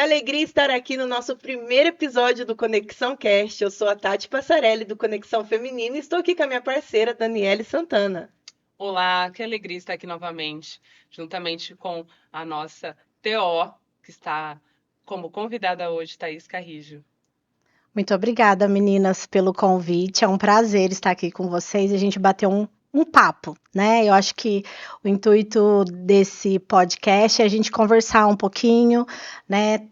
alegria estar aqui no nosso primeiro episódio do Conexão Cast. Eu sou a Tati Passarelli, do Conexão Feminina, e estou aqui com a minha parceira, Daniele Santana. Olá, que alegria estar aqui novamente, juntamente com a nossa TO, que está como convidada hoje, Thaís Carrijo. Muito obrigada, meninas, pelo convite. É um prazer estar aqui com vocês e a gente bater um papo, né? Eu acho que o intuito desse podcast é a gente conversar um pouquinho, né?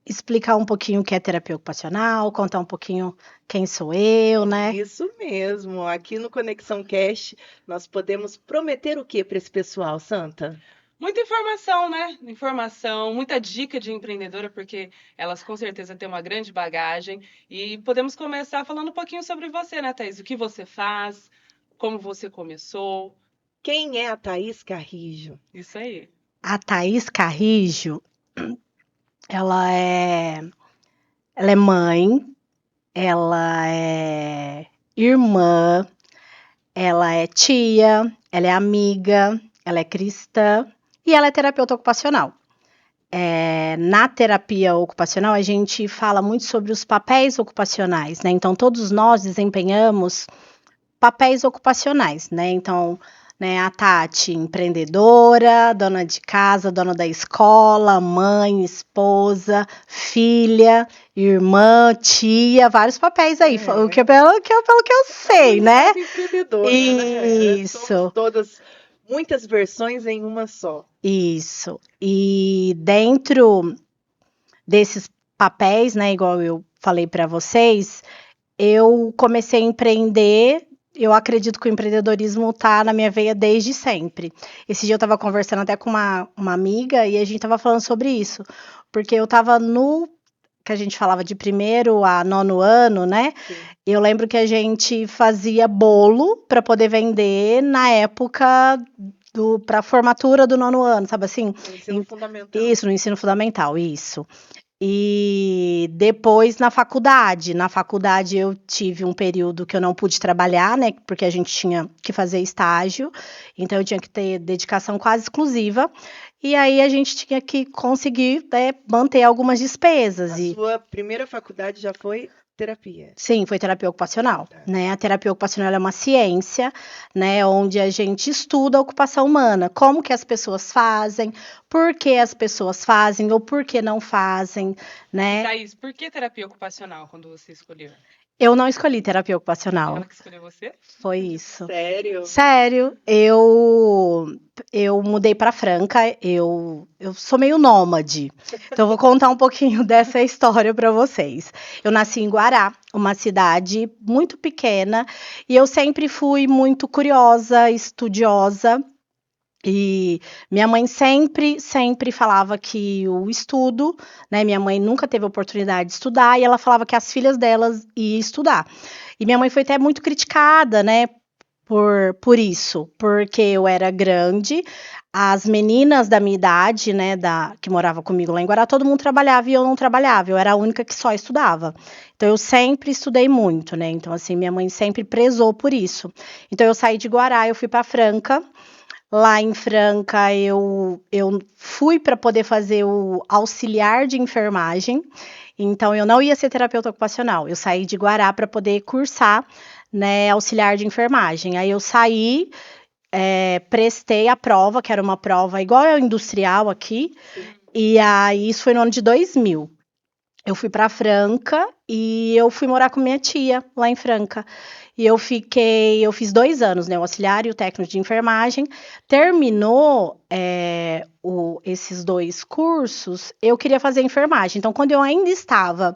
Explicar um pouquinho o que é terapia ocupacional, contar um pouquinho quem sou eu, né? Isso mesmo. Aqui no Conexão Cast, nós podemos prometer o que para esse pessoal, Santa? Muita informação, né? Informação, muita dica de empreendedora, porque elas com certeza têm uma grande bagagem. E podemos começar falando um pouquinho sobre você, né, Thaís? O que você faz, como você começou. Quem é a Thaís Carrijo? Isso aí. A Thaís Carrijo, ela é mãe, ela é irmã, ela é tia, ela é amiga, ela é cristã e ela é terapeuta ocupacional. Na terapia ocupacional, a gente fala muito sobre os papéis ocupacionais, né? Então, todos nós desempenhamos papéis ocupacionais, né? Então, né, a Tati, empreendedora, dona de casa, dona da escola, mãe, esposa, filha, irmã, tia, vários papéis aí, que é pelo que eu sei, né? Empreendedora, Isso. Né? Somos todas, muitas versões em uma só. Isso. E dentro desses papéis, né, igual eu falei para vocês, eu comecei a empreender. Eu acredito que o empreendedorismo tá na minha veia desde sempre. Esse dia eu estava conversando até com uma amiga e a gente estava falando sobre isso, porque eu estava no que a gente falava de 1º a 9º ano, né? Sim. Eu lembro que a gente fazia bolo para poder vender na época para a formatura do 9º ano, sabe assim? No ensino fundamental. Isso, no ensino fundamental, isso. E depois na faculdade. Na faculdade eu tive um período que eu não pude trabalhar, né? Porque a gente tinha que fazer estágio, então eu tinha que ter dedicação quase exclusiva. E aí a gente tinha que conseguir, né, manter algumas despesas. A sua primeira faculdade já foi terapia? Sim, foi terapia ocupacional, né? A terapia ocupacional é uma ciência, né, onde a gente estuda a ocupação humana, como que as pessoas fazem, por que as pessoas fazem ou por que não fazem, né? Thaís, por que terapia ocupacional quando você escolheu? Eu não escolhi terapia ocupacional. Ela que escolheu você? Foi isso. Sério? Sério, eu mudei para Franca, eu sou meio nômade, então eu vou contar um pouquinho dessa história para vocês. Eu nasci em Guará, uma cidade muito pequena, e eu sempre fui muito curiosa, estudiosa, e minha mãe sempre falava que o estudo, né, minha mãe nunca teve oportunidade de estudar, e ela falava que as filhas delas iam estudar. E minha mãe foi até muito criticada, né, por isso, porque eu era grande, as meninas da minha idade, né, que morava comigo lá em Guará, todo mundo trabalhava e eu não trabalhava, eu era a única que só estudava. Então eu sempre estudei muito, né, então assim, minha mãe sempre prezou por isso. Então eu saí de Guará, eu fui para Franca. Lá em Franca, eu fui para poder fazer o auxiliar de enfermagem, então eu não ia ser terapeuta ocupacional, eu saí de Guará para poder cursar, né, auxiliar de enfermagem. Aí eu saí, prestei a prova, que era uma prova igual ao industrial aqui, e aí isso foi no ano de 2000. Eu fui para Franca e eu fui morar com minha tia lá em Franca. E eu fiz 2 anos, né? O auxiliar e o técnico de enfermagem. Terminou esses 2 cursos, eu queria fazer enfermagem. Então, quando eu ainda estava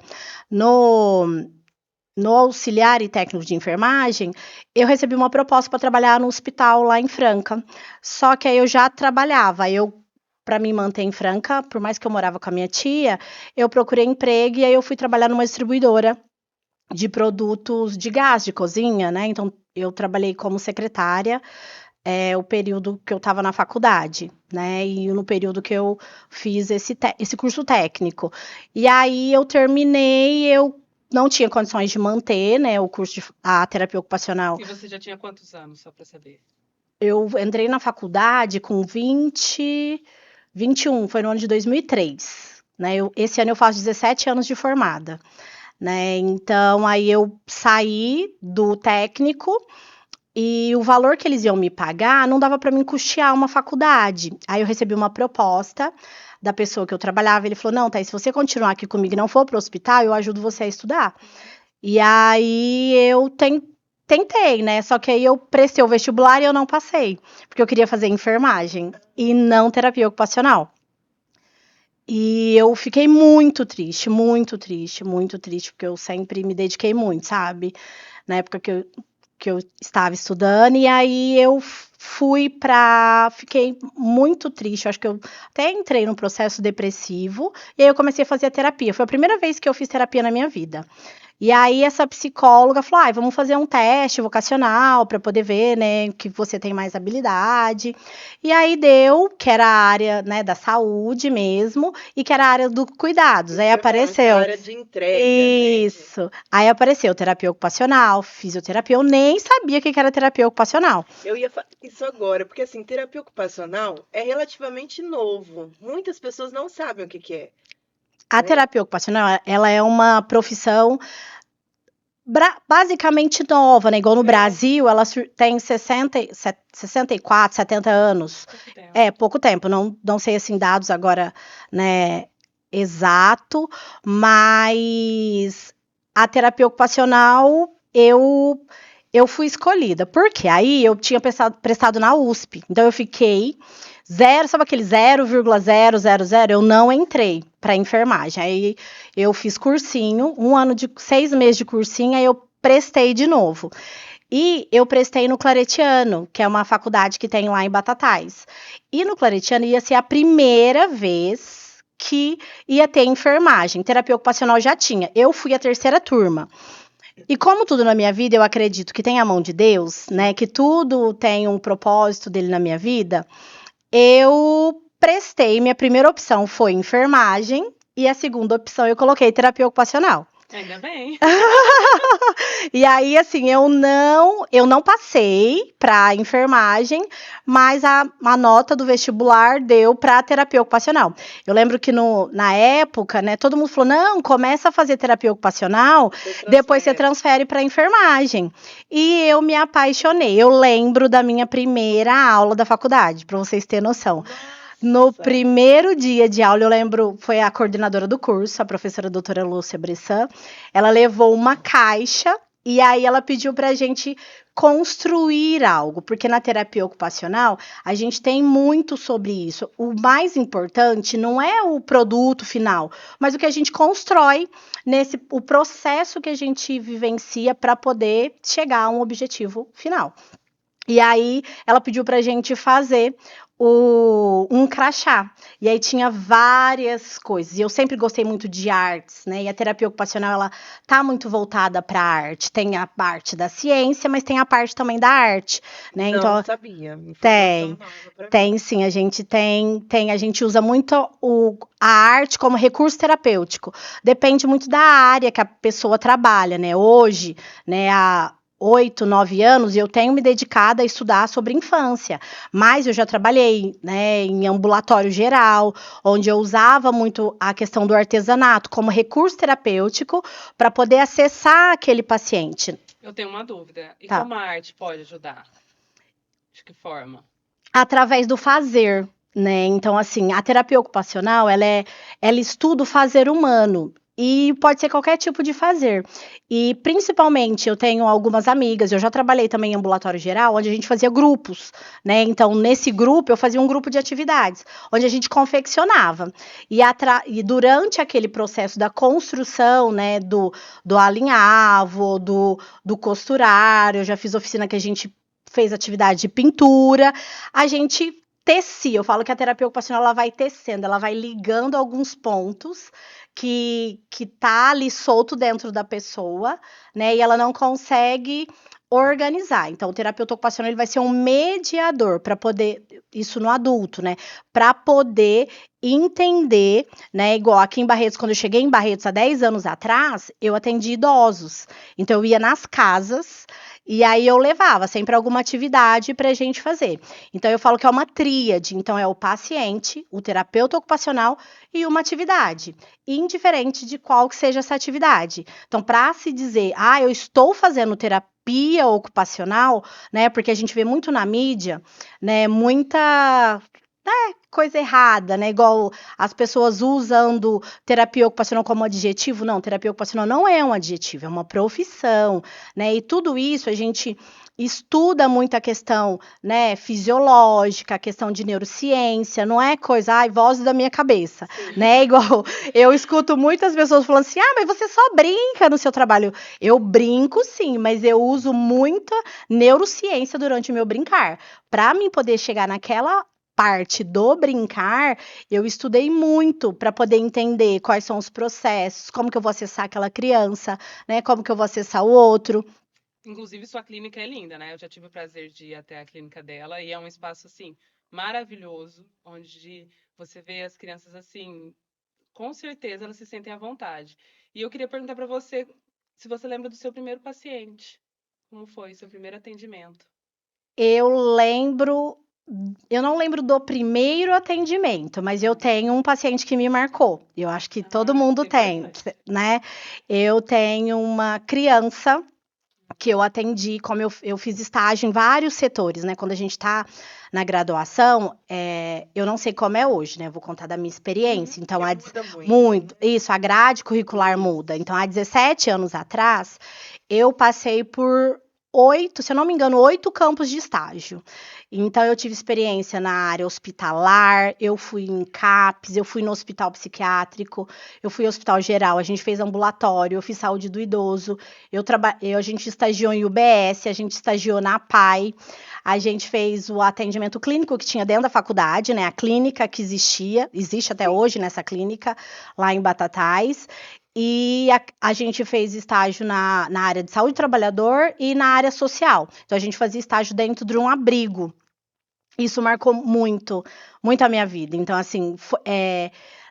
no auxiliar e técnico de enfermagem, eu recebi uma proposta para trabalhar no hospital lá em Franca. Só que aí eu já trabalhava, para me manter em Franca, por mais que eu morava com a minha tia, eu procurei emprego e aí eu fui trabalhar numa distribuidora de produtos de gás de cozinha, né? Então, eu trabalhei como secretária, o período que eu estava na faculdade, né? E no período que eu fiz esse curso técnico. E aí eu terminei, eu não tinha condições de manter, né, o curso a terapia ocupacional. E você já tinha quantos anos, só para saber? Eu entrei na faculdade com 21, foi no ano de 2003. né? Esse ano eu faço 17 anos de formada, né? Então, aí eu saí do técnico e o valor que eles iam me pagar não dava para mim custear uma faculdade. Aí eu recebi uma proposta da pessoa que eu trabalhava, ele falou: "Não, Thaís, se você continuar aqui comigo e não for para o hospital, eu ajudo você a estudar". E aí eu tentei, né? Só que aí eu prestei o vestibular e eu não passei, porque eu queria fazer enfermagem e não terapia ocupacional. E eu fiquei muito triste, muito triste, muito triste, porque eu sempre me dediquei muito, sabe? Na época que eu estava estudando, e aí eu fiquei muito triste, eu acho que eu até entrei num processo depressivo, e aí eu comecei a fazer a terapia. Foi a primeira vez que eu fiz terapia na minha vida. E aí essa psicóloga falou: vamos fazer um teste vocacional para poder ver, né, que você tem mais habilidade. E aí deu, que era a área, né, da saúde mesmo, e que era a área do cuidados. Aí apareceu. Área de entrega. Isso. Aí apareceu terapia ocupacional, fisioterapia. Eu nem sabia o que era terapia ocupacional. Eu ia falar isso agora, porque assim, terapia ocupacional é relativamente novo. Muitas pessoas não sabem o que é. A terapia ocupacional, ela é uma profissão basicamente nova, né? Igual no Brasil, ela tem 64, 70 anos. Pouco tempo. Não sei, assim, dados agora, né, exato, mas a terapia ocupacional, eu fui escolhida. Por quê? Aí eu tinha prestado na USP, então eu fiquei sabe aquele 0,000? Eu não entrei para enfermagem. Aí eu fiz cursinho, 6 meses de cursinho, aí eu prestei de novo. E eu prestei no Claretiano, que é uma faculdade que tem lá em Batatais. E no Claretiano ia ser a primeira vez que ia ter enfermagem. Terapia ocupacional já tinha. Eu fui a terceira turma. E como tudo na minha vida, eu acredito que tem a mão de Deus, né? Que tudo tem um propósito dele na minha vida. Eu prestei, minha primeira opção foi enfermagem e a segunda opção eu coloquei terapia ocupacional. Ainda bem. E aí, assim, eu não passei para enfermagem, mas a nota do vestibular deu para terapia ocupacional. Eu lembro que na época, né, todo mundo falou: não, começa a fazer terapia ocupacional, depois você transfere para enfermagem. E eu me apaixonei. Eu lembro da minha primeira aula da faculdade, para vocês terem noção. No primeiro dia de aula, eu lembro, foi a coordenadora do curso, a professora doutora Lúcia Bressan, ela levou uma caixa e aí ela pediu pra gente construir algo, porque na terapia ocupacional a gente tem muito sobre isso. O mais importante não é o produto final, mas o que a gente constrói o processo que a gente vivencia para poder chegar a um objetivo final. E aí ela pediu pra gente fazer um crachá. E aí tinha várias coisas. E eu sempre gostei muito de artes, né? E a terapia ocupacional, ela tá muito voltada para a arte. Tem a parte da ciência, mas tem a parte também da arte, né? Não então, sabia. Tem sim, a gente usa muito a arte como recurso terapêutico. Depende muito da área que a pessoa trabalha, né? Hoje, né, 8, 9 anos, e eu tenho me dedicado a estudar sobre infância, mas eu já trabalhei, né, em ambulatório geral, onde eu usava muito a questão do artesanato como recurso terapêutico para poder acessar aquele paciente. Eu tenho uma dúvida, e como a arte pode ajudar? De que forma? Através do fazer, né, então assim, a terapia ocupacional, ela estuda o fazer humano, e pode ser qualquer tipo de fazer. E, principalmente, eu tenho algumas amigas, eu já trabalhei também em ambulatório geral, onde a gente fazia grupos, né? Então, nesse grupo, eu fazia um grupo de atividades, onde a gente confeccionava. E durante aquele processo da construção, né, do alinhavo, do costurar, eu já fiz oficina que a gente fez atividade de pintura, a gente tecia. Eu falo que a terapia ocupacional, ela vai tecendo, ela vai ligando alguns pontos que tá ali solto dentro da pessoa, né? E ela não consegue organizar. Então, o terapeuta ocupacional, ele vai ser um mediador para poder, isso no adulto, né? Para poder entender, né? Igual aqui em Barretos, quando eu cheguei em Barretos há 10 anos atrás, eu atendi idosos. Então, eu ia nas casas E aí eu levava sempre alguma atividade para a gente fazer. Então eu falo que é uma tríade. Então é o paciente, o terapeuta ocupacional e uma atividade, indiferente de qual que seja essa atividade. Então, para se dizer, eu estou fazendo terapia ocupacional, né? Porque a gente vê muito na mídia, né? Muita coisa errada, né? Igual as pessoas usando terapia ocupacional como adjetivo. Não, terapia ocupacional não é um adjetivo, é uma profissão, né? E tudo isso a gente estuda muito a questão, né, fisiológica, a questão de neurociência, não é coisa, voz da minha cabeça, né? Igual eu escuto muitas pessoas falando assim: mas você só brinca no seu trabalho. Eu brinco sim, mas eu uso muita neurociência durante o meu brincar. Para mim poder chegar naquela parte do brincar, eu estudei muito para poder entender quais são os processos, como que eu vou acessar aquela criança, né? Como que eu vou acessar o outro. Inclusive, sua clínica é linda, né? Eu já tive o prazer de ir até a clínica dela e é um espaço, assim, maravilhoso, onde você vê as crianças, assim, com certeza elas se sentem à vontade. E eu queria perguntar para você se você lembra do seu primeiro paciente. Como foi o seu primeiro atendimento? Eu não lembro do primeiro atendimento, mas eu tenho um paciente que me marcou. Eu acho que todo mundo tem, né? Eu tenho uma criança que eu atendi, como eu fiz estágio em vários setores, né? Quando a gente está na graduação, eu não sei como é hoje, né? Eu vou contar da minha experiência. Então, muda muito. Isso, a grade curricular muda. Então, há 17 anos atrás, eu passei por 8, se eu não me engano, 8 campos de estágio. Então, eu tive experiência na área hospitalar, eu fui em CAPS, eu fui no hospital psiquiátrico, eu fui no hospital geral, a gente fez ambulatório, eu fiz saúde do idoso, a gente estagiou em UBS, a gente estagiou na PAI, a gente fez o atendimento clínico que tinha dentro da faculdade, né? A clínica que existe até hoje nessa clínica, lá em Batatais. E a gente fez estágio na área de saúde do trabalhador e na área social. Então, a gente fazia estágio dentro de um abrigo. Isso marcou muito, muito a minha vida. Então, assim,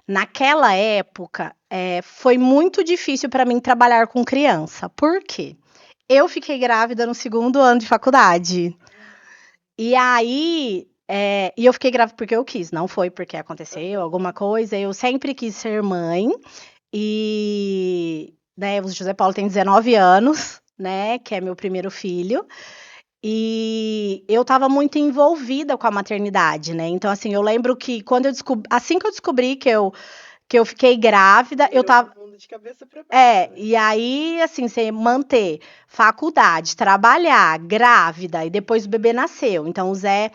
naquela época, foi muito difícil para mim trabalhar com criança. Por quê? Eu fiquei grávida no 2º ano de faculdade. E aí, e eu fiquei grávida porque eu quis, não foi porque aconteceu alguma coisa. Eu sempre quis ser mãe. E, né, o José Paulo tem 19 anos, né, que é meu primeiro filho. E eu estava muito envolvida com a maternidade, né? Então, assim, eu lembro que assim que eu descobri que eu fiquei grávida, eu tava. De cabeça pra baixo, E aí, assim, você manter faculdade, trabalhar, grávida, e depois o bebê nasceu. Então, o Zé.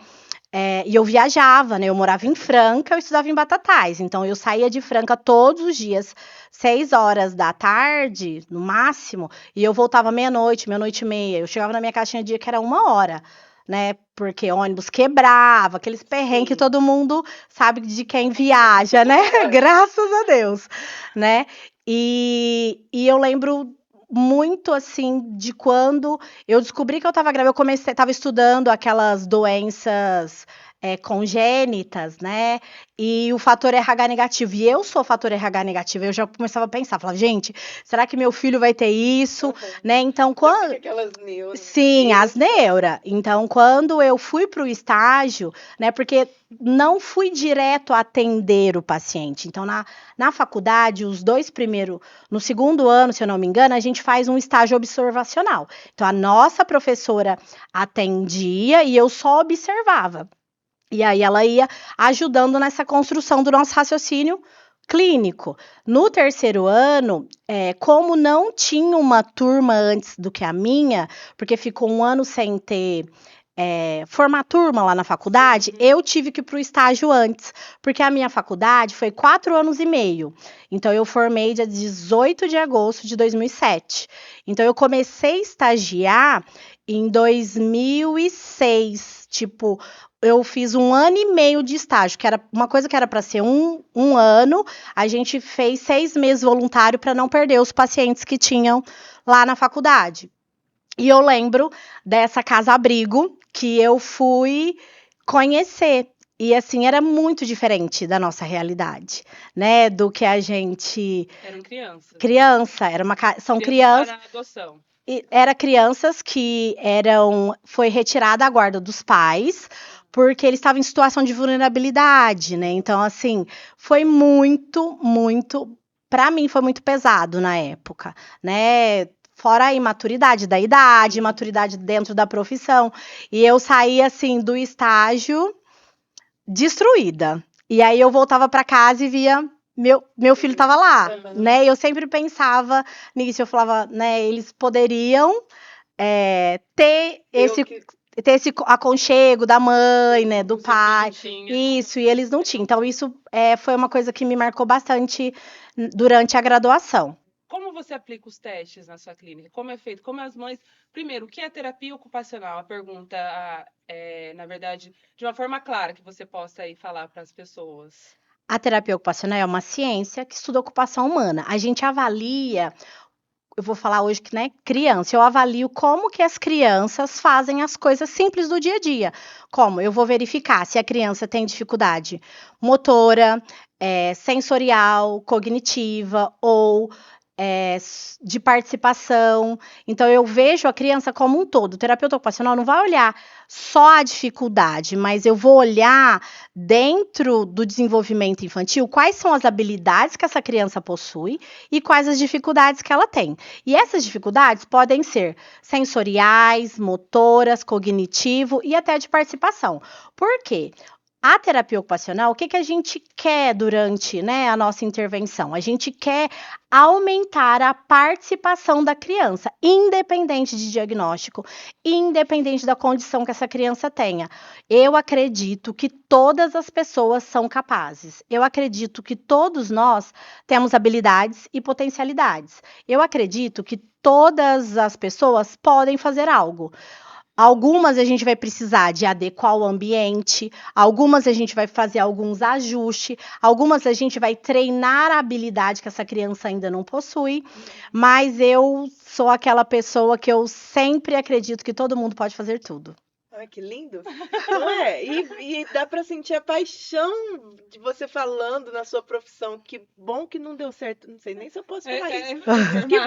E eu viajava, né? Eu morava em Franca, eu estudava em Batatais. Então, eu saía de Franca todos os dias, 6 horas da tarde, no máximo, e eu voltava meia-noite, meia-noite e meia. Eu chegava na minha casa, tinha dia que era 1 hora, né? Porque ônibus quebrava, aqueles perrengues que todo mundo sabe de quem viaja, né? Graças a Deus, né? E eu lembro muito, assim, de quando eu descobri que eu estava grávida. Eu estava estudando aquelas doenças congênitas, né? E o fator RH negativo. E eu sou fator RH negativo. Eu já começava a pensar, falava, gente, será que meu filho vai ter isso? Né? Então, quando. Aquelas neuras. Sim, as neuras. Então, quando eu fui para o estágio, né? Porque não fui direto atender o paciente. Então, na faculdade, no 2º ano, se eu não me engano, a gente faz um estágio observacional. Então, a nossa professora atendia e eu só observava. E aí ela ia ajudando nessa construção do nosso raciocínio clínico. No 3º ano, como não tinha uma turma antes do que a minha, porque ficou 1 ano sem ter formar turma lá na faculdade, eu tive que ir para o estágio antes, porque a minha faculdade foi 4 anos e meio. Então, eu formei dia 18 de agosto de 2007. Então, eu comecei a estagiar em 2006, tipo, eu fiz 1 ano e meio de estágio, que era uma coisa que era para ser um ano, a gente fez 6 meses voluntário para não perder os pacientes que tinham lá na faculdade. E eu lembro dessa casa-abrigo que eu fui conhecer. E, assim, era muito diferente da nossa realidade, né? Do que a gente... Eram crianças. Criança, são crianças... para adoção. era crianças que foi retirada a guarda dos pais, porque eles estavam em situação de vulnerabilidade, né? Então, assim, foi muito, para mim foi muito pesado na época, né? Fora a imaturidade da idade, imaturidade dentro da profissão. E eu saí, assim, do estágio destruída. E aí eu voltava para casa e via meu filho estava lá, né? Eu sempre pensava nisso, eu falava, né? Eles poderiam ter esse aconchego da mãe, né? Do pai, isso, e eles não tinham. Então isso foi uma coisa que me marcou bastante durante a graduação. Como você aplica os testes na sua clínica? Como é feito? Como as mães... Primeiro, o que é terapia ocupacional? A pergunta, na verdade, de uma forma clara que você possa aí falar para as pessoas. A terapia ocupacional é uma ciência que estuda a ocupação humana. A gente avalia, eu vou falar hoje que, né, criança, eu avalio como que as crianças fazem as coisas simples do dia a dia. Como? Eu vou verificar se a criança tem dificuldade motora, sensorial, cognitiva ou de participação. Então, eu vejo a criança como um todo. O terapeuta ocupacional não vai olhar só a dificuldade, mas eu vou olhar dentro do desenvolvimento infantil quais são as habilidades que essa criança possui e quais as dificuldades que ela tem. E essas dificuldades podem ser sensoriais, motoras, cognitivo e até de participação. Por quê? A terapia ocupacional, o que a gente quer durante, né, a nossa intervenção? A gente quer aumentar a participação da criança, independente de diagnóstico, independente da condição que essa criança tenha. Eu acredito que todas as pessoas são capazes. Eu acredito que todos nós temos habilidades e potencialidades. Eu acredito que todas as pessoas podem fazer algo. Algumas a gente vai precisar de adequar o ambiente, algumas a gente vai fazer alguns ajustes, algumas a gente vai treinar a habilidade que essa criança ainda não possui, mas eu sou aquela pessoa que eu sempre acredito que todo mundo pode fazer tudo. Ai, que lindo! Não é? E dá para sentir a paixão de você falando na sua profissão. Que bom que não deu certo. Não sei nem se eu posso falar isso. Que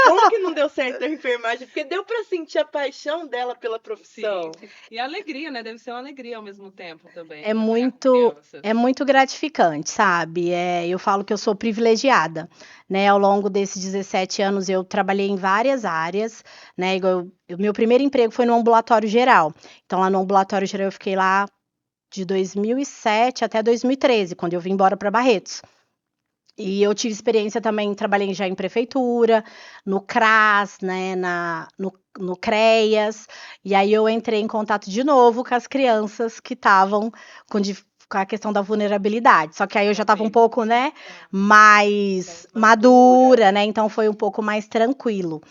bom que não deu certo a enfermagem, porque deu para sentir a paixão dela pela profissão. Sim. E a alegria, né? Deve ser uma alegria ao mesmo tempo também. É muito gratificante, sabe? Eu falo que eu sou privilegiada, né? Ao longo desses 17 anos eu trabalhei em várias áreas, né? O meu primeiro emprego foi no ambulatório geral. Então, lá no ambulatório geral eu fiquei lá de 2007 até 2013, quando eu vim embora para Barretos. E eu tive experiência também, trabalhei já em prefeitura, no CRAS, né, no CREAS, e aí eu entrei em contato de novo com as crianças que estavam com a questão da vulnerabilidade. Só que aí eu já estava um pouco, né, mais madura, né, então foi um pouco mais tranquilo,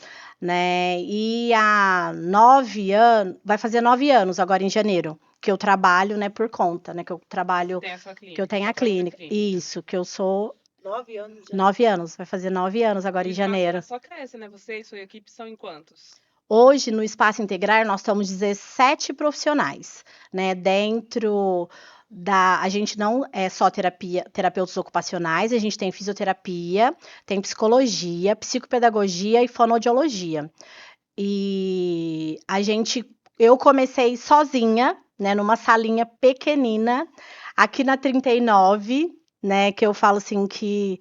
né, e há 9 anos, vai fazer 9 anos agora em janeiro, que eu trabalho, né, por conta, né, que eu trabalho, que eu tenho a clínica, isso, que eu sou... 9 anos já. 9 anos, vai fazer 9 anos agora em janeiro. Só cresce, né? Você e sua equipe são em quantos? Hoje, no Espaço Integrar, nós estamos 17 profissionais, né? Dentro a gente não é só terapeutas ocupacionais, a gente tem fisioterapia, tem psicologia, psicopedagogia e fonoaudiologia. E eu comecei sozinha, né? Numa salinha pequenina, aqui na 39, né, que eu falo assim que...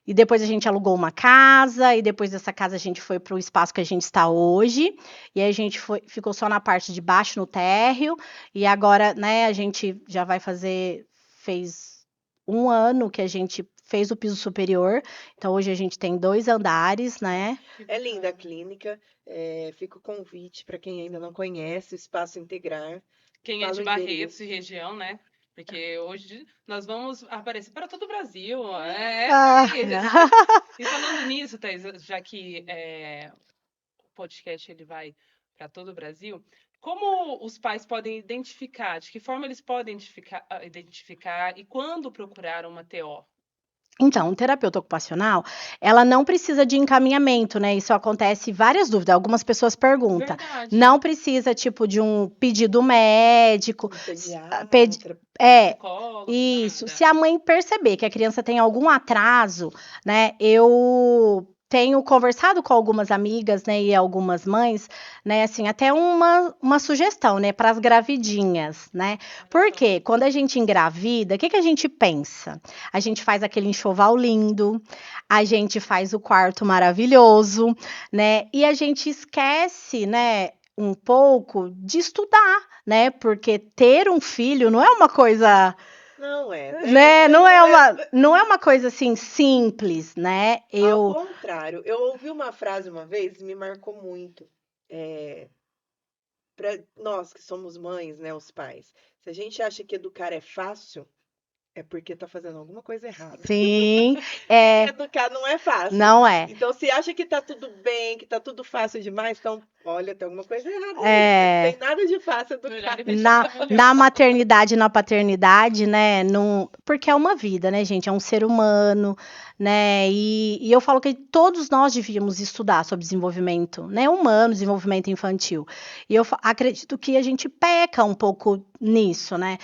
E depois a gente alugou uma casa, e depois dessa casa a gente foi para o espaço que a gente está hoje, e aí a gente ficou só na parte de baixo, no térreo, e agora, né, a gente já fez 1 ano que a gente fez o piso superior, então hoje a gente tem 2 andares, né. É linda a clínica, fica o convite para quem ainda não conhece o Espaço Integrar. Quem é de Barretos e região, né? Porque hoje nós vamos aparecer para todo o Brasil. E falando nisso, Thaís, já que o podcast ele vai para todo o Brasil, como os pais podem identificar, de que forma eles podem identificar e quando procurar uma TO? Então, um terapeuta ocupacional, ela não precisa de encaminhamento, né? Isso acontece várias dúvidas. Algumas pessoas perguntam. Verdade. Não precisa, tipo, de um pedido médico. Isso. Nada. Se a mãe perceber que a criança tem algum atraso, né? Eu tenho conversado com algumas amigas, né, e algumas mães, né, assim, até uma sugestão, né, para as gravidinhas, né? Porque quando a gente engravida, o que a gente pensa? A gente faz aquele enxoval lindo, a gente faz o quarto maravilhoso, né? E a gente esquece, né, um pouco de estudar, né? Porque ter um filho não é uma coisa, Não é. né? Não é uma coisa assim simples, né? Ao contrário, eu ouvi uma frase uma vez e me marcou muito. Para nós que somos mães, né, os pais, se a gente acha que educar é fácil, é porque tá fazendo alguma coisa errada. Sim, Educar não é fácil. não é. Então, se acha que tá tudo bem, que tá tudo fácil demais, então, olha, tem alguma coisa errada aí. Não tem nada de fácil educar. Na maternidade e na paternidade, né? Porque é uma vida, né, gente? É um ser humano, né? E eu falo que todos nós devíamos estudar sobre desenvolvimento, né, humano, desenvolvimento infantil. E eu acredito que a gente peca um pouco nisso, né?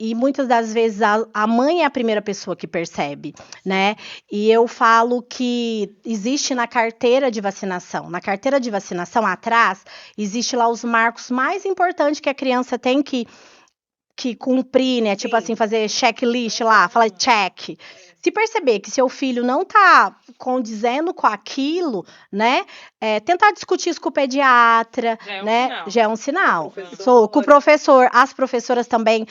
E muitas das vezes a mãe é a primeira pessoa que percebe, né? E eu falo que existe na carteira de vacinação. Na carteira de vacinação, atrás, existe lá os marcos mais importantes que a criança tem que cumprir, né? Tipo assim, fazer checklist lá, falar check. Se perceber que seu filho não tá condizendo com aquilo, né? Tentar discutir isso com o pediatra, né? Já é um sinal. Com o professor. As professoras também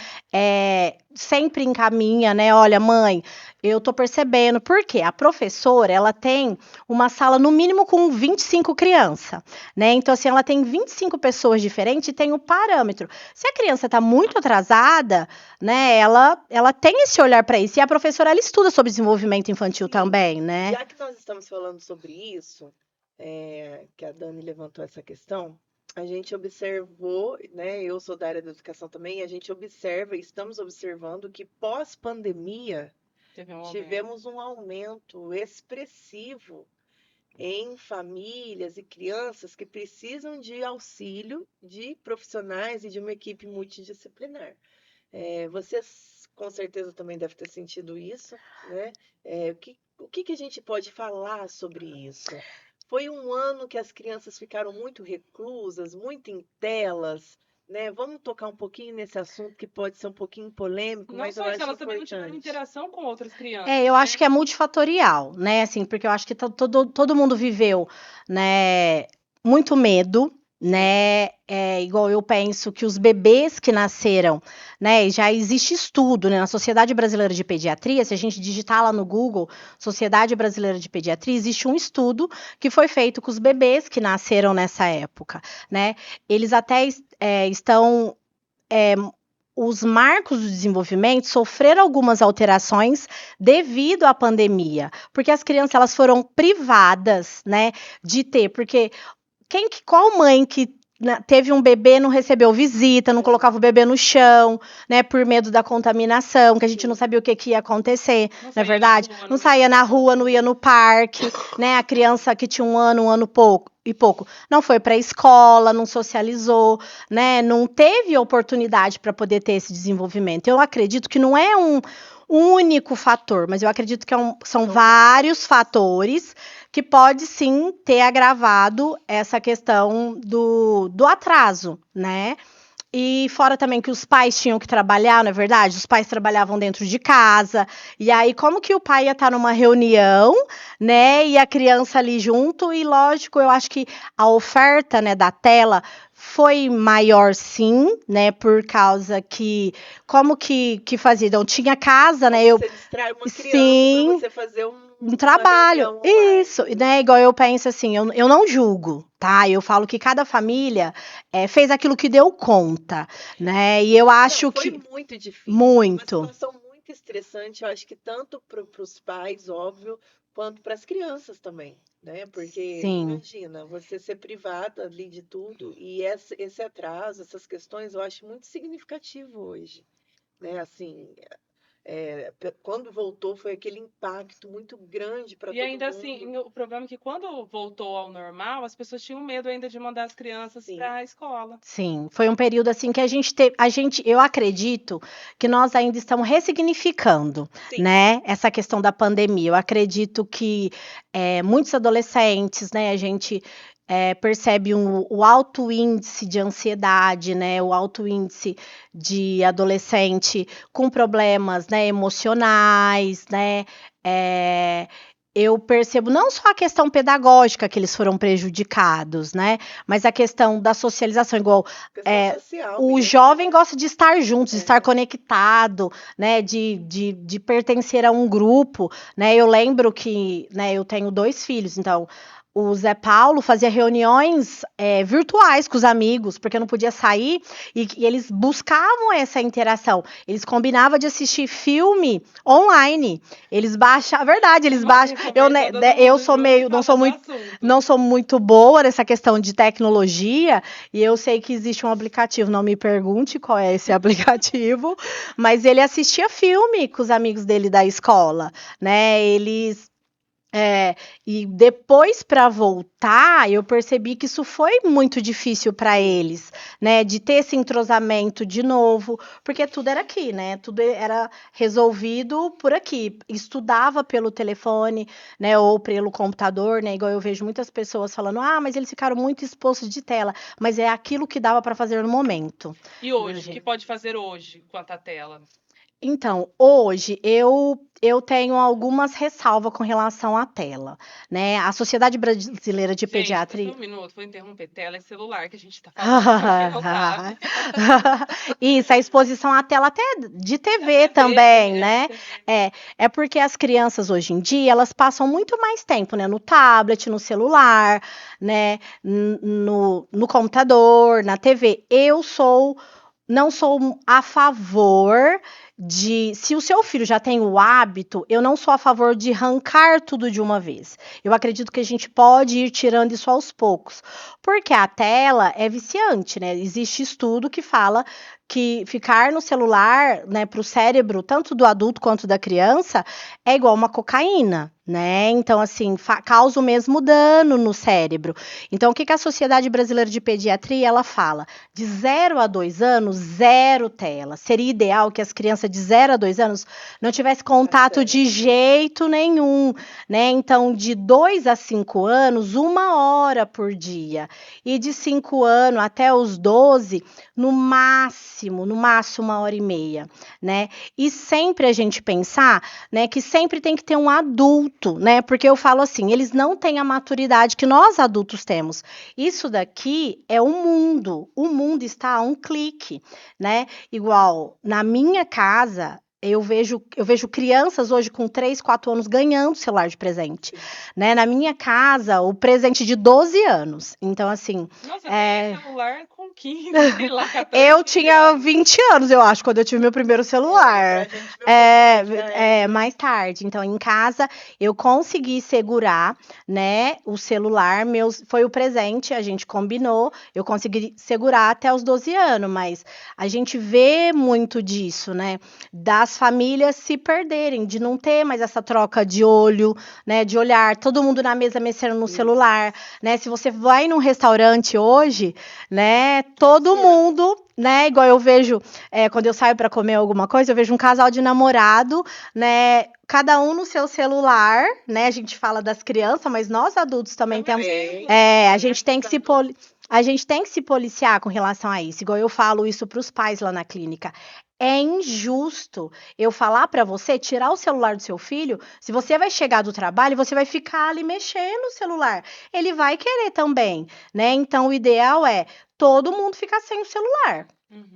sempre encaminham, né? Olha, mãe, eu tô percebendo. Por quê? A professora, ela tem uma sala, no mínimo, com 25 crianças, né? Então, assim, ela tem 25 pessoas diferentes e tem o parâmetro. Se a criança tá muito atrasada, né? Ela tem esse olhar para isso. E a professora, ela estuda sobre desenvolvimento infantil também, né? Já que nós estamos falando sobre isso, que a Dani levantou essa questão, a gente observou, né? Eu sou da área da educação também, a gente estamos observando que pós-pandemia tivemos um aumento expressivo em famílias e crianças que precisam de auxílio de profissionais e de uma equipe multidisciplinar. Vocês com certeza também devem ter sentido isso, né? O que a gente pode falar sobre isso? Foi um ano que as crianças ficaram muito reclusas, muito em telas, né? Vamos tocar um pouquinho nesse assunto que pode ser um pouquinho polêmico, mas eu acho elas também não importante. tiveram interação com outras crianças. Eu acho que é multifatorial, né? Assim, porque eu acho que todo mundo viveu, né? Muito medo, né? Igual eu penso que os bebês que nasceram, né? Já existe estudo, né? Na Sociedade Brasileira de Pediatria, se a gente digitar lá no Google, Sociedade Brasileira de Pediatria, existe um estudo que foi feito com os bebês que nasceram nessa época, né? Eles até estão os marcos do desenvolvimento sofreram algumas alterações devido à pandemia, porque as crianças elas foram privadas, né, de ter, porque qual mãe que teve um bebê, não recebeu visita, não colocava o bebê no chão, né, por medo da contaminação, que a gente não sabia o que ia acontecer, não é verdade? Não saía na rua, não ia no parque, né, a criança que tinha um ano pouco, não foi para a escola, não socializou, né, não teve oportunidade para poder ter esse desenvolvimento. Eu acredito que não é um único fator, mas eu acredito que são vários fatores que pode sim ter agravado essa questão do atraso, né? E fora também que os pais tinham que trabalhar, não é verdade? Os pais trabalhavam dentro de casa, e aí como que o pai ia estar numa reunião, né, e a criança ali junto, e lógico, eu acho que a oferta, né, da tela foi maior sim, né, por causa que, como que fazia? Então, tinha casa, né, você distrai uma criança pra você fazer um trabalho, isso, né, igual eu penso assim, eu não julgo, tá, eu falo que cada família fez aquilo que deu conta, né, e eu acho foi que... muito difícil, muito. Uma situação muito estressante, eu acho que tanto para os pais, óbvio, quanto para as crianças também, né, porque imagina, você ser privada ali de tudo, e esse atraso, essas questões, eu acho muito significativo hoje, né, assim... quando voltou foi aquele impacto muito grande para todo mundo. E ainda assim, o problema é que quando voltou ao normal, as pessoas tinham medo ainda de mandar as crianças para a escola. Sim, foi um período assim que eu acredito que nós ainda estamos ressignificando, né, essa questão da pandemia. Eu acredito que muitos adolescentes, né? A gente percebe o alto índice de ansiedade, né? O alto índice de adolescente com problemas, né, emocionais, né? Eu percebo não só a questão pedagógica que eles foram prejudicados, né? Mas a questão da socialização, igual social, o jovem gosta de estar junto, de estar conectado, né? De pertencer a um grupo, né? Eu lembro que, né, eu tenho 2 filhos, então o Zé Paulo fazia reuniões virtuais com os amigos, porque não podia sair, e eles buscavam essa interação. Eles combinavam de assistir filme online. Eles baixam, a verdade, eles baixam. Eu sou meio, não sou muito boa nessa questão de tecnologia, e eu sei que existe um aplicativo, não me pergunte qual é esse aplicativo, mas ele assistia filme com os amigos dele da escola, né? E depois para voltar, eu percebi que isso foi muito difícil para eles, né? De ter esse entrosamento de novo, porque tudo era aqui, né? Tudo era resolvido por aqui. Estudava pelo telefone, né? Ou pelo computador, né? Igual eu vejo muitas pessoas falando, mas eles ficaram muito expostos de tela, mas é aquilo que dava para fazer no momento. E hoje, o que pode fazer hoje quanto à tela? Então, hoje eu tenho algumas ressalvas com relação à tela, né? A Sociedade Brasileira de Pediatria... Só um minuto, vou interromper. Tela e celular, que a gente está falando. Isso, a exposição à tela até de TV também, né? É porque as crianças hoje em dia, elas passam muito mais tempo, né? No tablet, no celular, né? No computador, na TV. Não sou a favor se o seu filho já tem o hábito, eu não sou a favor de arrancar tudo de uma vez. Eu acredito que a gente pode ir tirando isso aos poucos, porque a tela é viciante, né? Existe estudo que fala que ficar no celular, né, para o cérebro, tanto do adulto quanto da criança, é igual uma cocaína, né? Então, assim, causa o mesmo dano no cérebro. Então, o que a Sociedade Brasileira de Pediatria, ela fala? De 0 a 2 anos, 0 tela. Seria ideal que as crianças de 0 a 2 anos não tivessem contato de jeito nenhum, né? Então, de 2 a 5 anos, 1 hora por dia. E de 5 anos até os 12, no máximo 1 hora e meia, né? E sempre a gente pensar, né, que sempre tem que ter um adulto, né? Porque eu falo assim, eles não têm a maturidade que nós adultos temos. Isso daqui é o mundo está a um clique, né? Igual na minha casa, eu vejo crianças hoje com 3, 4 anos ganhando celular de presente, né? Na minha casa, o presente de 12 anos. Então, assim... Nossa, tem celular com 15, sei lá, 14 eu tinha 20 anos, eu acho, quando eu tive meu primeiro celular. Mais tarde. Então, em casa, eu consegui segurar, né, o celular. Foi o presente, a gente combinou. Eu consegui segurar até os 12 anos, mas a gente vê muito disso, né? Das famílias se perderem, de não ter mais essa troca de olho, né, de olhar, todo mundo na mesa mexendo no celular, né? Se você vai num restaurante hoje, né, todo mundo, né, igual eu vejo, quando eu saio para comer alguma coisa, eu vejo um casal de namorado, né, cada um no seu celular, né, a gente fala das crianças, mas nós adultos também temos, a gente tem que se policiar com relação a isso, igual eu falo isso para os pais lá na clínica. É injusto eu falar para você tirar o celular do seu filho, se você vai chegar do trabalho, você vai ficar ali mexendo no celular. Ele vai querer também, né? Então, o ideal é todo mundo ficar sem o celular.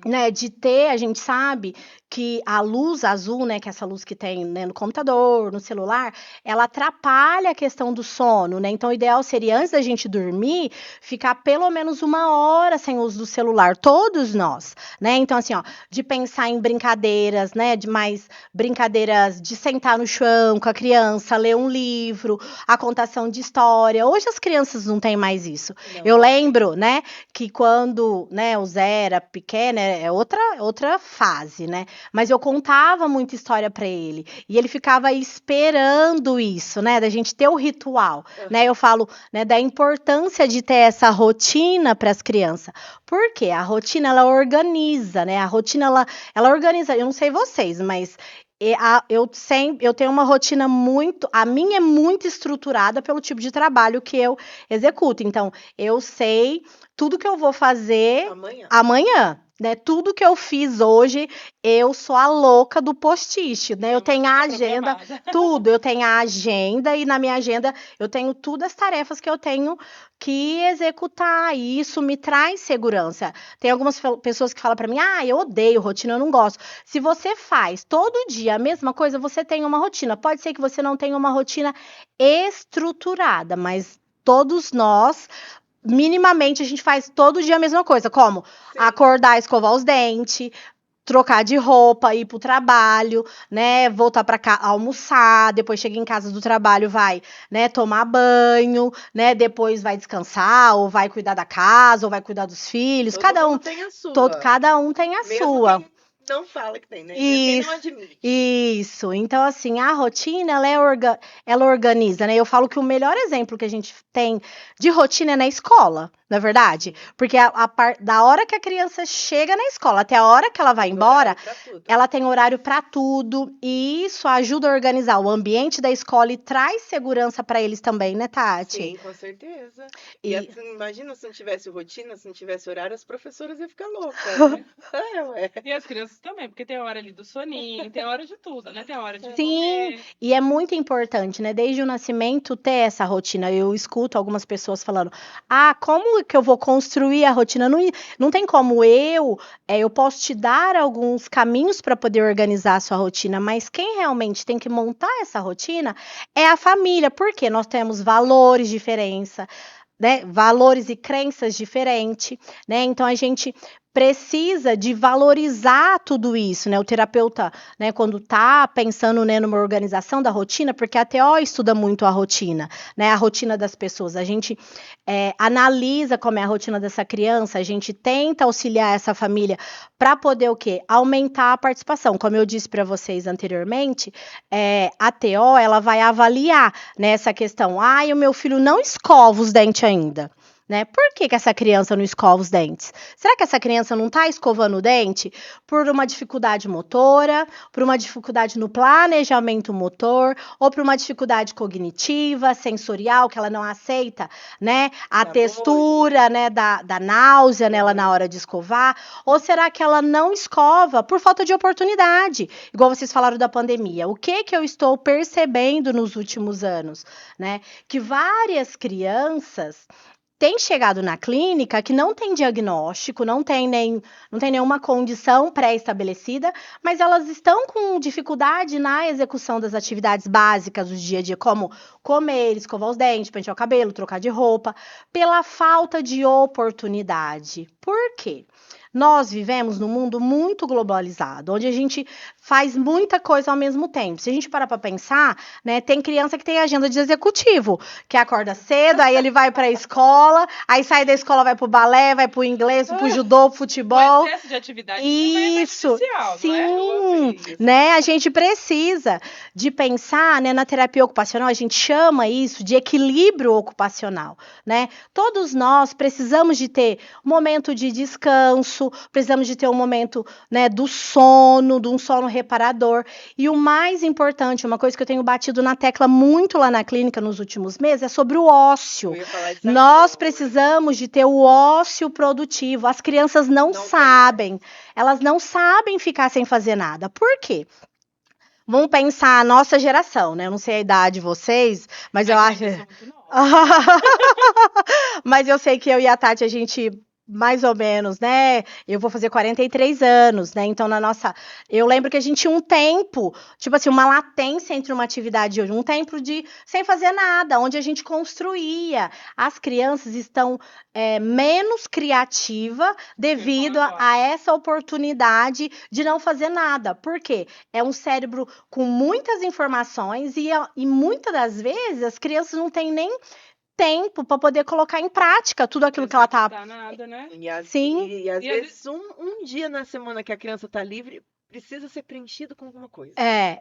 Né, de ter, a gente sabe que a luz azul, né, que é essa luz que tem, né, no computador, no celular, ela atrapalha a questão do sono, né? Então, o ideal seria, antes da gente dormir, ficar pelo menos 1 hora sem o uso do celular, todos nós, né? Então, assim, ó, de pensar em brincadeiras, né, de mais brincadeiras de sentar no chão com a criança, ler um livro, a contação de história. Hoje as crianças não têm mais isso. Não. Eu lembro, né, que quando, né, o Zé era pequeno, é outra fase, né? Mas eu contava muita história para ele e ele ficava esperando isso, né? Da gente ter o ritual, né? Eu falo, né, da importância de ter essa rotina para as crianças. Por quê? A rotina ela organiza, né? A rotina ela organiza. Eu não sei vocês, mas eu tenho uma rotina a minha é muito estruturada pelo tipo de trabalho que eu executo. Então, eu sei tudo que eu vou fazer amanhã. Né, tudo que eu fiz hoje, eu sou a louca do post-it, né? Eu tenho a agenda, tudo. Eu tenho a agenda e na minha agenda eu tenho todas as tarefas que eu tenho que executar. E isso me traz segurança. Tem algumas pessoas que falam para mim, eu odeio rotina, eu não gosto. Se você faz todo dia a mesma coisa, você tem uma rotina. Pode ser que você não tenha uma rotina estruturada, mas todos nós minimamente a gente faz todo dia a mesma coisa, como acordar, escovar os dentes, trocar de roupa, ir pro trabalho, né, voltar para cá, almoçar, depois chega em casa do trabalho, vai, né, tomar banho, né, depois vai descansar, ou vai cuidar da casa, ou vai cuidar dos filhos, cada um tem a sua. Cada um tem a sua. Quem não fala que tem, né? Quem não admite. Isso. Então, assim, a rotina, ela organiza, né? Eu falo que o melhor exemplo que a gente tem de rotina é na escola, não é verdade? Porque da hora que a criança chega na escola até a hora que ela vai embora, ela tem horário para tudo. E isso ajuda a organizar o ambiente da escola e traz segurança para eles também, né, Tati? Sim, com certeza. E imagina se não tivesse rotina, se não tivesse horário, as professoras iam ficar loucas, né? E as crianças também, porque tem a hora ali do soninho, tem a hora de tudo, né? Tem a hora de comer. E é muito importante, né? Desde o nascimento ter essa rotina. Eu escuto algumas pessoas falando, como que eu vou construir a rotina? Não tem como eu posso te dar alguns caminhos para poder organizar a sua rotina, mas quem realmente tem que montar essa rotina é a família, porque nós temos valores diferentes, né? Valores e crenças diferentes, né? Então a gente precisa de valorizar tudo isso, né? O terapeuta, né, quando tá pensando, né, numa organização da rotina, porque a TO estuda muito a rotina, né? A rotina das pessoas. A gente analisa como é a rotina dessa criança, a gente tenta auxiliar essa família para poder o quê? Aumentar a participação. Como eu disse para vocês anteriormente, a TO ela vai avaliar, né, essa questão. O meu filho não escova os dentes ainda. Né? Por que essa criança não escova os dentes? Será que essa criança não está escovando o dente por uma dificuldade motora, por uma dificuldade no planejamento motor, ou por uma dificuldade cognitiva, sensorial, que ela não aceita, né? A textura, né, da náusea nela na hora de escovar? Ou será que ela não escova por falta de oportunidade? Igual vocês falaram da pandemia. O que eu estou percebendo nos últimos anos, né? Que várias crianças tem chegado na clínica que não tem diagnóstico, não tem nenhuma condição pré-estabelecida, mas elas estão com dificuldade na execução das atividades básicas do dia a dia, como comer, escovar os dentes, pentear o cabelo, trocar de roupa, pela falta de oportunidade. Por quê? Nós vivemos num mundo muito globalizado, onde a gente faz muita coisa ao mesmo tempo. Se a gente parar para pensar, né, tem criança que tem agenda de executivo, que acorda cedo, aí ele vai para a escola, aí sai da escola, vai para o balé, vai para o inglês, para o judô, futebol. O excesso de atividade isso, sim, não é? Né? A gente precisa de pensar, né, na terapia ocupacional, a gente chama isso de equilíbrio ocupacional, né? Todos nós precisamos de ter um momento de descanso, precisamos de ter um momento, né, de um sono reparador. E o mais importante, uma coisa que eu tenho batido na tecla muito lá na clínica nos últimos meses, é sobre o ócio. Nós precisamos de ter o ócio produtivo. As crianças não sabem. Elas não sabem ficar sem fazer nada. Por quê? Vamos pensar a nossa geração, né? Eu não sei a idade de vocês, mas eu acho... Mas eu sei que eu e a Tati, a gente... mais ou menos, né? Eu vou fazer 43 anos, né? Então, eu lembro que a gente tinha um tempo, tipo assim, uma latência entre uma atividade e outra, um tempo de sem fazer nada, onde a gente construía. As crianças estão menos criativas devido a essa oportunidade de não fazer nada. Por quê? É um cérebro com muitas informações e muitas das vezes as crianças não têm nem tempo para poder colocar em prática tudo aquilo que ela tá. Nada, né? Sim. E às vezes um dia na semana que a criança tá livre precisa ser preenchido com alguma coisa.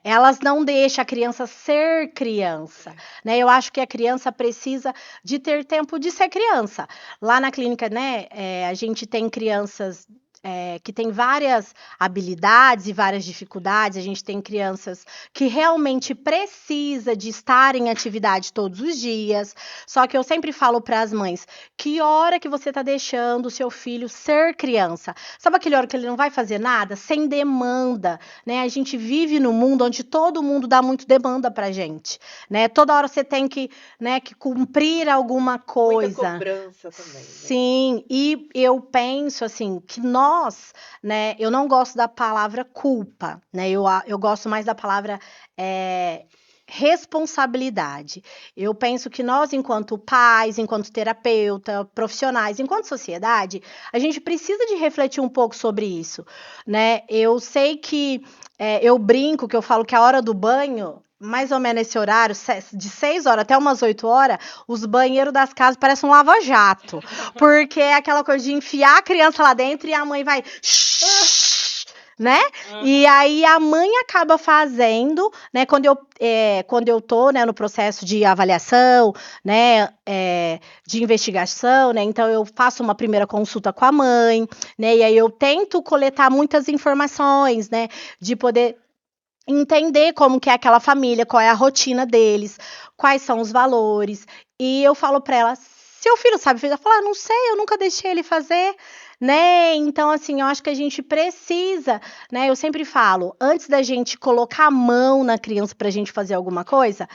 Elas não deixam a criança ser criança, né? Eu acho que a criança precisa de ter tempo de ser criança. Lá na clínica, né, a gente tem crianças que tem várias habilidades e várias dificuldades. A gente tem crianças que realmente precisa de estar em atividade todos os dias. Só que eu sempre falo para as mães, que hora que você está deixando o seu filho ser criança? Sabe aquele hora que ele não vai fazer nada? Sem demanda, né? A gente vive num mundo onde todo mundo dá muito demanda pra gente, né? Toda hora você tem que, né, que cumprir alguma coisa. Muita cobrança também, né? Sim, e eu penso assim, que nós, né, eu não gosto da palavra culpa, né, eu gosto mais da palavra responsabilidade. Eu penso que nós, enquanto pais, enquanto terapeuta, profissionais, enquanto sociedade, a gente precisa de refletir um pouco sobre isso, né? Eu sei que eu brinco, que eu falo que a hora do banho, mais ou menos esse horário, de 6 horas até umas 8 horas, os banheiros das casas parecem um lava-jato. Porque é aquela coisa de enfiar a criança lá dentro e a mãe vai... né? E aí a mãe acaba fazendo, né? Quando eu tô, né, no processo de avaliação, né, de investigação, né? Então eu faço uma primeira consulta com a mãe, né? E aí eu tento coletar muitas informações, né? De poder entender como que é aquela família, qual é a rotina deles, quais são os valores. E eu falo para ela, seu filho sabe fazer? Ela fala, não sei, eu nunca deixei ele fazer, né? Então, assim, eu acho que a gente precisa, né? Eu sempre falo, antes da gente colocar a mão na criança pra gente fazer alguma coisa,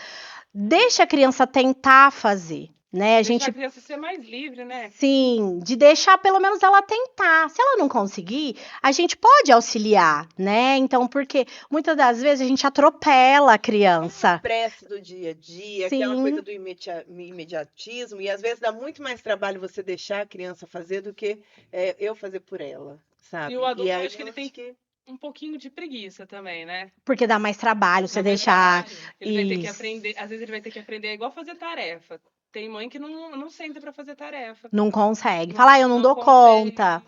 deixa a criança tentar fazer, né? Deixa a criança ser mais livre, né? Sim, de deixar pelo menos ela tentar. Se ela não conseguir, a gente pode auxiliar, né? Então, porque muitas das vezes a gente atropela a criança. A pressa do dia a dia, Sim. aquela coisa do imediatismo, e às vezes dá muito mais trabalho você deixar a criança fazer do que eu fazer por ela, sabe? E o adulto, eu acho que ele tem um pouquinho de preguiça também, né? Porque dá mais trabalho você deixar. Ele vai ter que aprender, às vezes ele vai ter que aprender igual fazer tarefa. Tem mãe que não senta pra fazer tarefa. Não consegue. Fala, eu não dou conta.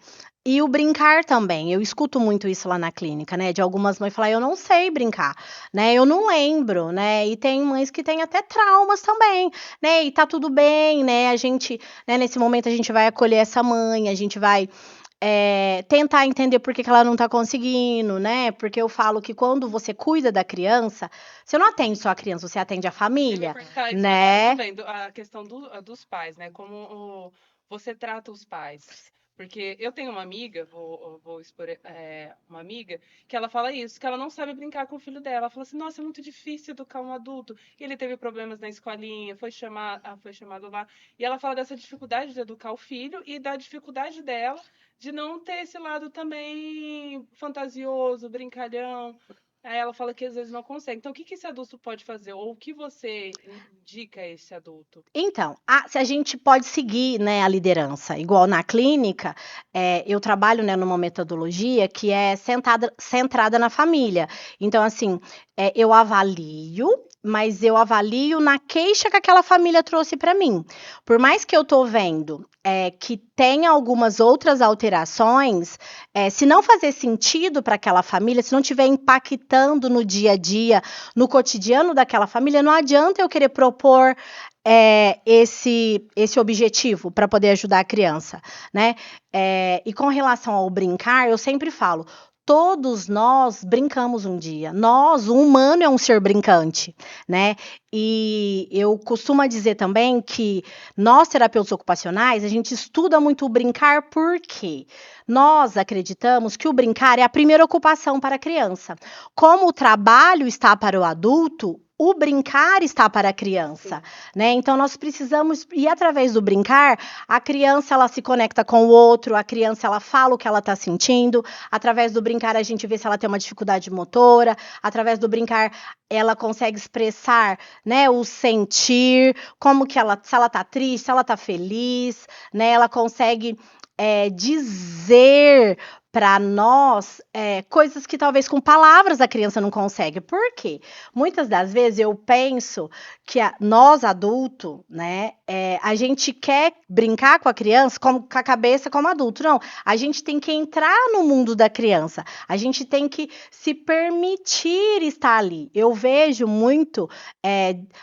E o brincar também. Eu escuto muito isso lá na clínica, né? De algumas mães falar, eu não sei brincar, né? Eu não lembro, né? E tem mães que têm até traumas também, né? E tá tudo bem, né? A gente, né, nesse momento a gente vai acolher essa mãe, a gente vai tentar entender por que ela não tá conseguindo, né? Porque eu falo que quando você cuida da criança, você não atende só a criança, você atende a família, né? Também, a questão dos pais, né? Como você trata os pais. Porque eu tenho uma amiga, vou expor uma amiga, que ela fala isso, que ela não sabe brincar com o filho dela. Ela fala assim, nossa, é muito difícil educar um adulto. E ele teve problemas na escolinha, foi chamado lá. E ela fala dessa dificuldade de educar o filho e da dificuldade dela de não ter esse lado também fantasioso, brincalhão. Aí ela fala que às vezes não consegue. Então, o que esse adulto pode fazer? Ou o que você indica a esse adulto? Então, se a gente pode seguir, né, a liderança, igual na clínica, eu trabalho, né, numa metodologia que é centrada na família. Então, assim, eu avalio, mas eu avalio na queixa que aquela família trouxe para mim. Por mais que eu tô vendo que tem algumas outras alterações, se não fazer sentido para aquela família, se não estiver impactando no dia a dia, no cotidiano daquela família, não adianta eu querer propor esse objetivo para poder ajudar a criança, né? E com relação ao brincar, eu sempre falo, todos nós brincamos um dia. O humano é um ser brincante, né? E eu costumo dizer também que nós, terapeutas ocupacionais, a gente estuda muito o brincar porque nós acreditamos que o brincar é a primeira ocupação para a criança. Como o trabalho está para o adulto, o brincar está para a criança, né? Então nós precisamos, e através do brincar, a criança ela se conecta com o outro, a criança ela fala o que ela está sentindo, através do brincar a gente vê se ela tem uma dificuldade motora, através do brincar ela consegue expressar, né, o sentir, como que se ela tá triste, se ela tá feliz, né? Ela consegue dizer para nós coisas que talvez com palavras a criança não consegue. Por quê? Muitas das vezes eu penso que nós adultos, né, a gente quer brincar com a criança com a cabeça como adulto. Não, a gente tem que entrar no mundo da criança. A gente tem que se permitir estar ali. Eu vejo muito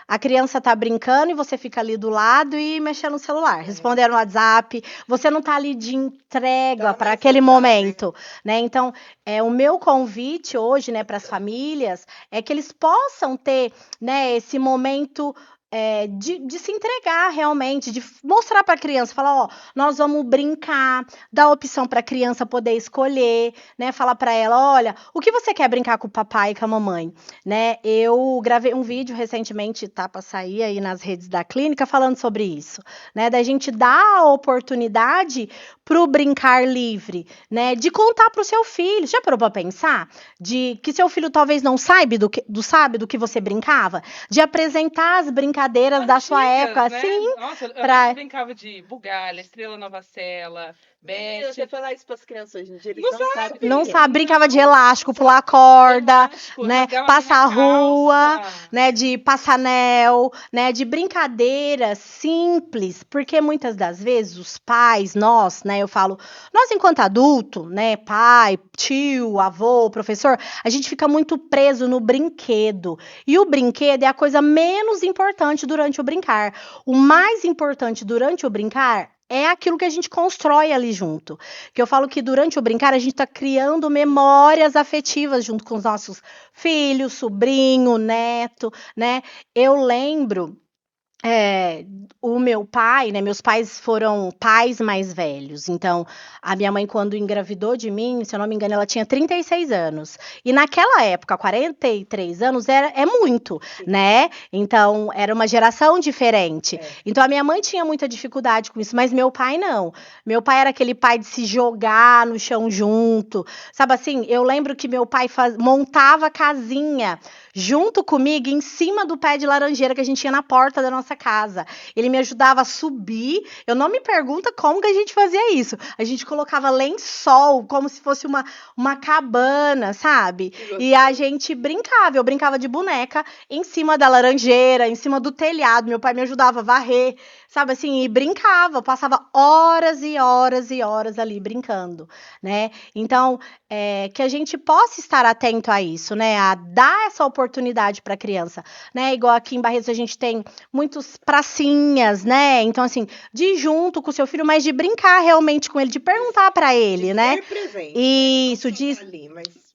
a criança tá brincando e você fica ali do lado e mexendo no celular, respondendo no WhatsApp. Você não tá ali de entrega para aquele momento. momento, né? Então, o meu convite hoje, né, para as famílias é que eles possam ter, né, esse momento de se entregar realmente, de mostrar para a criança, falar, ó, nós vamos brincar, dar opção para a criança poder escolher, né? Falar para ela, olha, o que você quer brincar com o papai e com a mamãe, né? Eu gravei um vídeo recentemente, tá para sair aí nas redes da clínica, falando sobre isso, né? Da gente dar a oportunidade pro brincar livre, né? De contar pro seu filho. Já parou para pensar? De que seu filho talvez não saiba do que você brincava? De apresentar as brincadeiras da sua época, né? assim. Nossa, eu brincava de bugalha, estrela novacela, Beth. Você falar isso para as crianças hoje em dia, eles Não não sabem. Não sabe, brincava de elástico, pular corda, Elástico, né? rasgar uma Passar minha rua, calça. né? De passar anel, né? De brincadeiras simples, porque muitas das vezes os pais, nós, né? Eu falo, nós enquanto adulto, né? Pai, tio, avô, professor, a gente fica muito preso no brinquedo. E o brinquedo é a coisa menos importante durante o brincar. O mais importante durante o brincar é aquilo que a gente constrói ali junto. Que eu falo que durante o brincar a gente está criando memórias afetivas junto com os nossos filhos, sobrinho, neto, né? Eu lembro o meu pai, né? Meus pais foram pais mais velhos. Então, a minha mãe, quando engravidou de mim, se eu não me engano, ela tinha 36 anos. E naquela época, 43 anos é muito, né? Então, era uma geração diferente. Então, a minha mãe tinha muita dificuldade com isso, mas meu pai não. Meu pai era aquele pai de se jogar no chão junto. Sabe assim, eu lembro que meu pai montava casinha junto comigo em cima do pé de laranjeira que a gente tinha na porta da nossa casa. Ele me ajudava a subir. Eu não me pergunta como que a gente fazia isso. A gente colocava lençol, como se fosse uma cabana, sabe? E a gente brincava. Eu brincava de boneca em cima da laranjeira, em cima do telhado. Meu pai me ajudava a varrer, sabe assim? E brincava. Eu passava horas e horas e horas ali brincando, né? Então, que a gente possa estar atento a isso, né? A dar essa oportunidade para a criança, né? Igual aqui em Barretos a gente tem muitos pracinhas, né? Então, assim, de ir junto com o seu filho, mas de brincar realmente com ele, de perguntar para ele, né? Ser presente. Isso,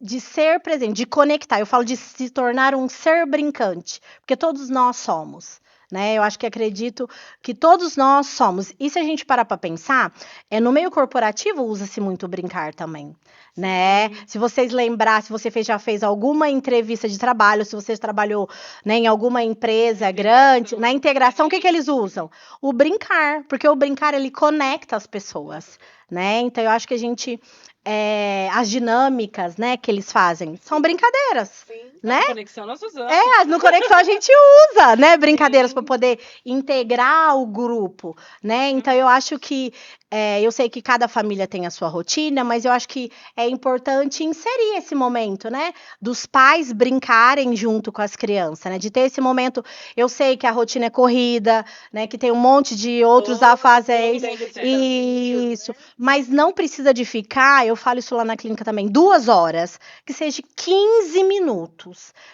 de ser presente, de conectar. Eu falo de se tornar um ser brincante, porque todos nós somos. Né? Eu acho que acredito que todos nós somos. E se a gente parar para pensar, no meio corporativo usa-se muito brincar também, né? Se vocês lembrar, se você já fez alguma entrevista de trabalho, se você trabalhou, né, em alguma empresa grande, na integração, o que eles usam? O brincar, porque o brincar ele conecta as pessoas, né? Então eu acho que a gente as dinâmicas, né, que eles fazem são brincadeiras. Sim. Né? No Conexão nós usamos. No Conexão a gente usa, né? Brincadeiras para poder integrar o grupo, né? Então eu acho que eu sei que cada família tem a sua rotina, mas eu acho que é importante inserir esse momento, né? Dos pais brincarem junto com as crianças, né? De ter esse momento. Eu sei que a rotina é corrida, né? Que tem um monte de outros afazeres. Isso. Mas não precisa de ficar, eu falo isso lá na clínica também, 2 horas, que seja 15 minutos.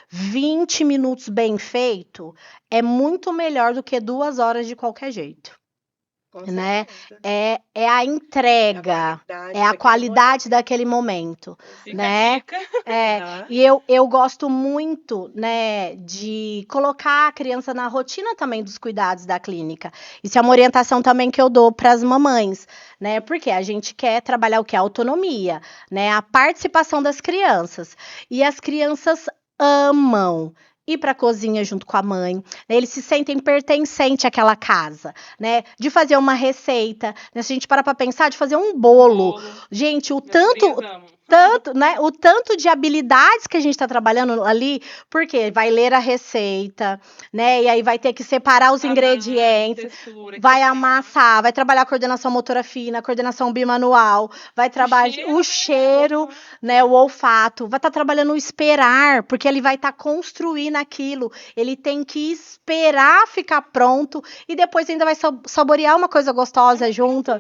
20 minutos bem feito é muito melhor do que 2 horas de qualquer jeito. Né? É a entrega, é a qualidade daquele momento. Né? E eu gosto muito, né, de colocar a criança na rotina também dos cuidados da clínica. Isso é uma orientação também que eu dou para as mamães, né? Porque a gente quer trabalhar o que? A autonomia, né? A participação das crianças. E as crianças amam ir para a cozinha junto com a mãe, né? Eles se sentem pertencentes àquela casa, né? De fazer uma receita, né? Se a gente parar para pensar, de fazer um bolo. Gente, o tanto, né? O tanto de habilidades que a gente está trabalhando ali, porque vai ler a receita, né? E aí vai ter que separar os ingredientes, vai amassar, vai trabalhar a coordenação motora fina, a coordenação bimanual, vai trabalhar o cheiro, né? O olfato, vai estar trabalhando o esperar, porque ele vai estar construindo aquilo, ele tem que esperar ficar pronto e depois ainda vai saborear uma coisa gostosa junto.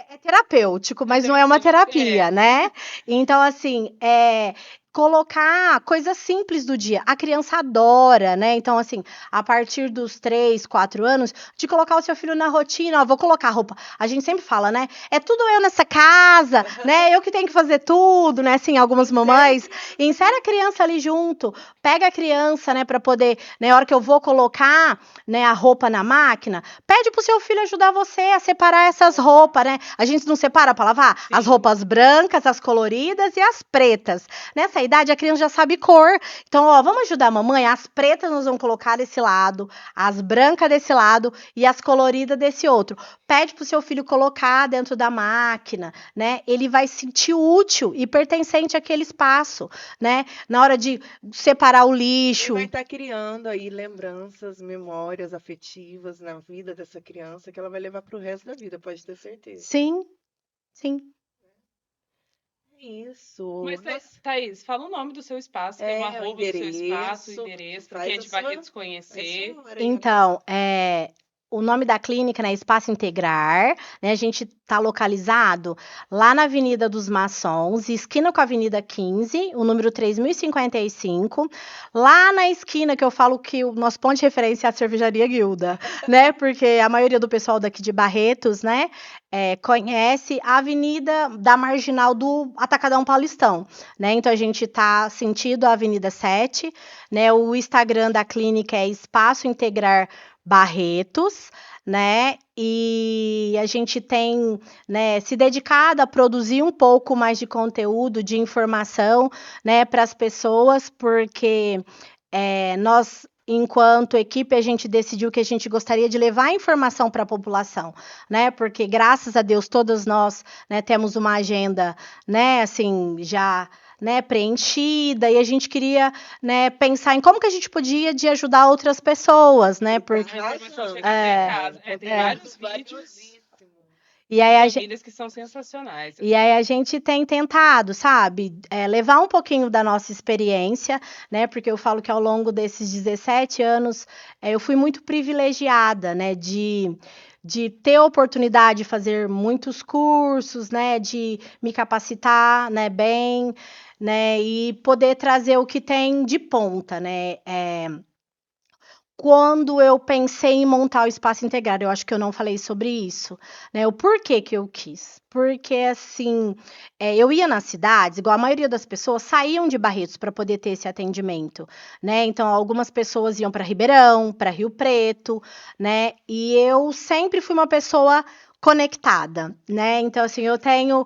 É terapêutico, mas não é uma terapia, né? Então, assim, colocar coisas simples do dia. A criança adora, né? Então, assim, a partir dos 3, 4 anos, de colocar o seu filho na rotina, ó, vou colocar roupa. A gente sempre fala, né? É tudo eu nessa casa, né? Eu que tenho que fazer tudo, né? Assim, algumas mamães. Insere a criança ali junto, pega a criança, né, para poder, né, a hora que eu vou colocar, né, a roupa na máquina, pede pro seu filho ajudar você a separar essas roupas, né? A gente não separa para lavar? Sim. As roupas brancas, as coloridas e as pretas. Nessa idade, a criança já sabe cor. Então, ó, vamos ajudar a mamãe? As pretas nós vamos colocar desse lado, as brancas desse lado e as coloridas desse outro. Pede pro seu filho colocar dentro da máquina, né? Ele vai se sentir útil e pertencente àquele espaço, né? Na hora de separar o lixo. Ele vai estar criando aí lembranças, memórias afetivas na vida dessa criança que ela vai levar pro resto da vida, pode ter certeza. Sim, sim. Isso. Mas, Thaís, fala o nome do seu espaço, tem uma arroba do seu espaço, o endereço, para quem é de Barretos conhecer. Então, o nome da clínica, né, Espaço Integrar, né, a gente está localizado lá na Avenida dos Maçons, esquina com a Avenida 15, o número 3055, lá na esquina que eu falo que o nosso ponto de referência é a Cervejaria Guilda, né, porque a maioria do pessoal daqui de Barretos, né, conhece a Avenida da Marginal do Atacadão Paulistão, né, então a gente está sentido a Avenida 7, né, o Instagram da clínica é Espaço Integrar Barretos, né? E a gente tem, né, se dedicado a produzir um pouco mais de conteúdo, de informação, né, para as pessoas, porque nós, enquanto equipe, a gente decidiu que a gente gostaria de levar a informação para a população, né? Porque graças a Deus todas nós, né, temos uma agenda, né, assim, já, né, preenchida, e a gente queria, né, pensar em como que a gente podia de ajudar outras pessoas, né, porque tem vários vídeos e aí famílias que são sensacionais. E aí a gente tem tentado, sabe, levar um pouquinho da nossa experiência, né, porque eu falo que ao longo desses 17 anos eu fui muito privilegiada, né, de ter a oportunidade de fazer muitos cursos, né, de me capacitar, né, bem, né, e poder trazer o que tem de ponta, né. Quando eu pensei em montar o Espaço Integrar, eu acho que eu não falei sobre isso, né? O porquê que eu quis. Porque, assim, eu ia nas cidades, igual a maioria das pessoas, saíam de Barretos para poder ter esse atendimento, né? Então, algumas pessoas iam para Ribeirão, para Rio Preto, né? E eu sempre fui uma pessoa conectada, né? Então, assim, eu tenho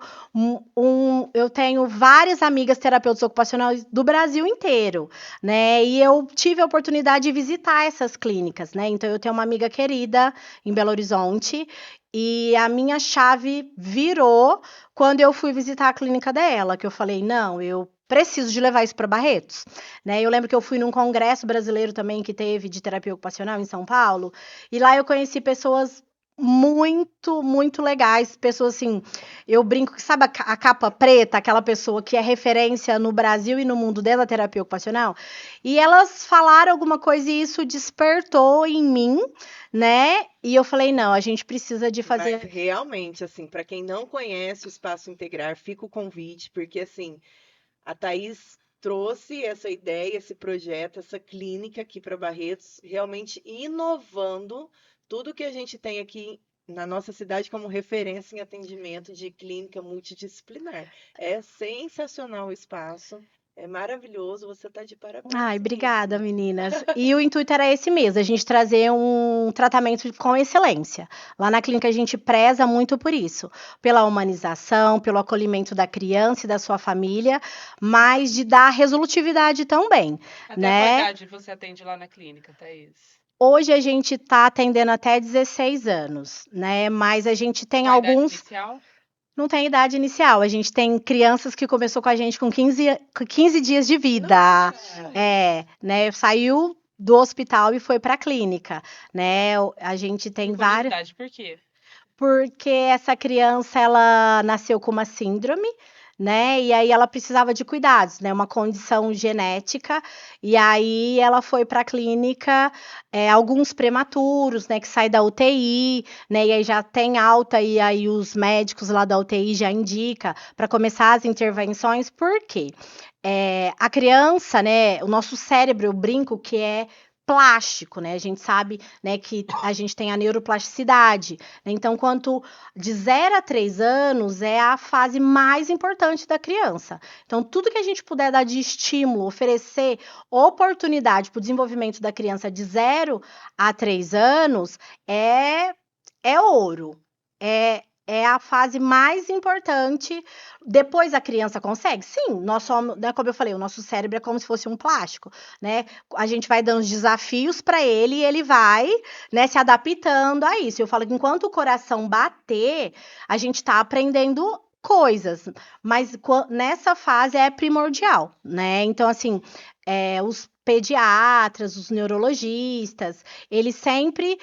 várias amigas terapeutas ocupacionais do Brasil inteiro, né? E eu tive a oportunidade de visitar essas clínicas, né? Então, eu tenho uma amiga querida em Belo Horizonte e a minha chave virou quando eu fui visitar a clínica dela, que eu falei, não, eu preciso de levar isso para Barretos, né? Eu lembro que eu fui num congresso brasileiro também que teve de terapia ocupacional em São Paulo, e lá eu conheci pessoas muito, muito legais, pessoas assim, eu brinco que sabe a capa preta, aquela pessoa que é referência no Brasil e no mundo dentro da terapia ocupacional, e elas falaram alguma coisa e isso despertou em mim, né, e eu falei, não, a gente precisa de fazer... Mas realmente, assim, para quem não conhece o Espaço Integrar, fica o convite, porque assim, a Thaís trouxe essa ideia, esse projeto, essa clínica aqui para Barretos, realmente inovando tudo que a gente tem aqui na nossa cidade como referência em atendimento de clínica multidisciplinar. É sensacional o espaço, é maravilhoso, você está de parabéns. Ai, obrigada, meninas. E o intuito era esse mesmo, a gente trazer um tratamento com excelência. Lá na clínica a gente preza muito por isso, pela humanização, pelo acolhimento da criança e da sua família, mas de dar resolutividade também, Até né? qual idade você atende lá na clínica, Thaís? Hoje a gente está atendendo até 16 anos, né? Mas a gente tem alguns... Idade inicial? Não tem idade inicial. A gente tem crianças que começou com a gente com 15 dias de vida. Né? Saiu do hospital e foi para a clínica, né? A gente tem várias... Por quê? Porque essa criança, ela nasceu com uma síndrome, né? E aí ela precisava de cuidados, né? Uma condição genética. E aí ela foi para a clínica, alguns prematuros, né? Que saem da UTI, né? E aí já tem alta e aí os médicos lá da UTI já indicam para começar as intervenções. Por quê? a criança, né, o nosso cérebro, eu brinco que é plástico, né? A gente sabe, né, que a gente tem a neuroplasticidade, né? Então, de 0 a 3 anos é a fase mais importante da criança. Então, tudo que a gente puder dar de estímulo, oferecer oportunidade para o desenvolvimento da criança de 0 a 3 anos é ouro. É a fase mais importante. Depois a criança consegue? Sim, nós somos, né, como eu falei, o nosso cérebro é como se fosse um plástico, né? A gente vai dando os desafios para ele e ele vai, né, se adaptando a isso. Eu falo que enquanto o coração bater, a gente está aprendendo coisas, mas nessa fase é primordial, né? Então, assim, os pediatras, os neurologistas, eles sempre,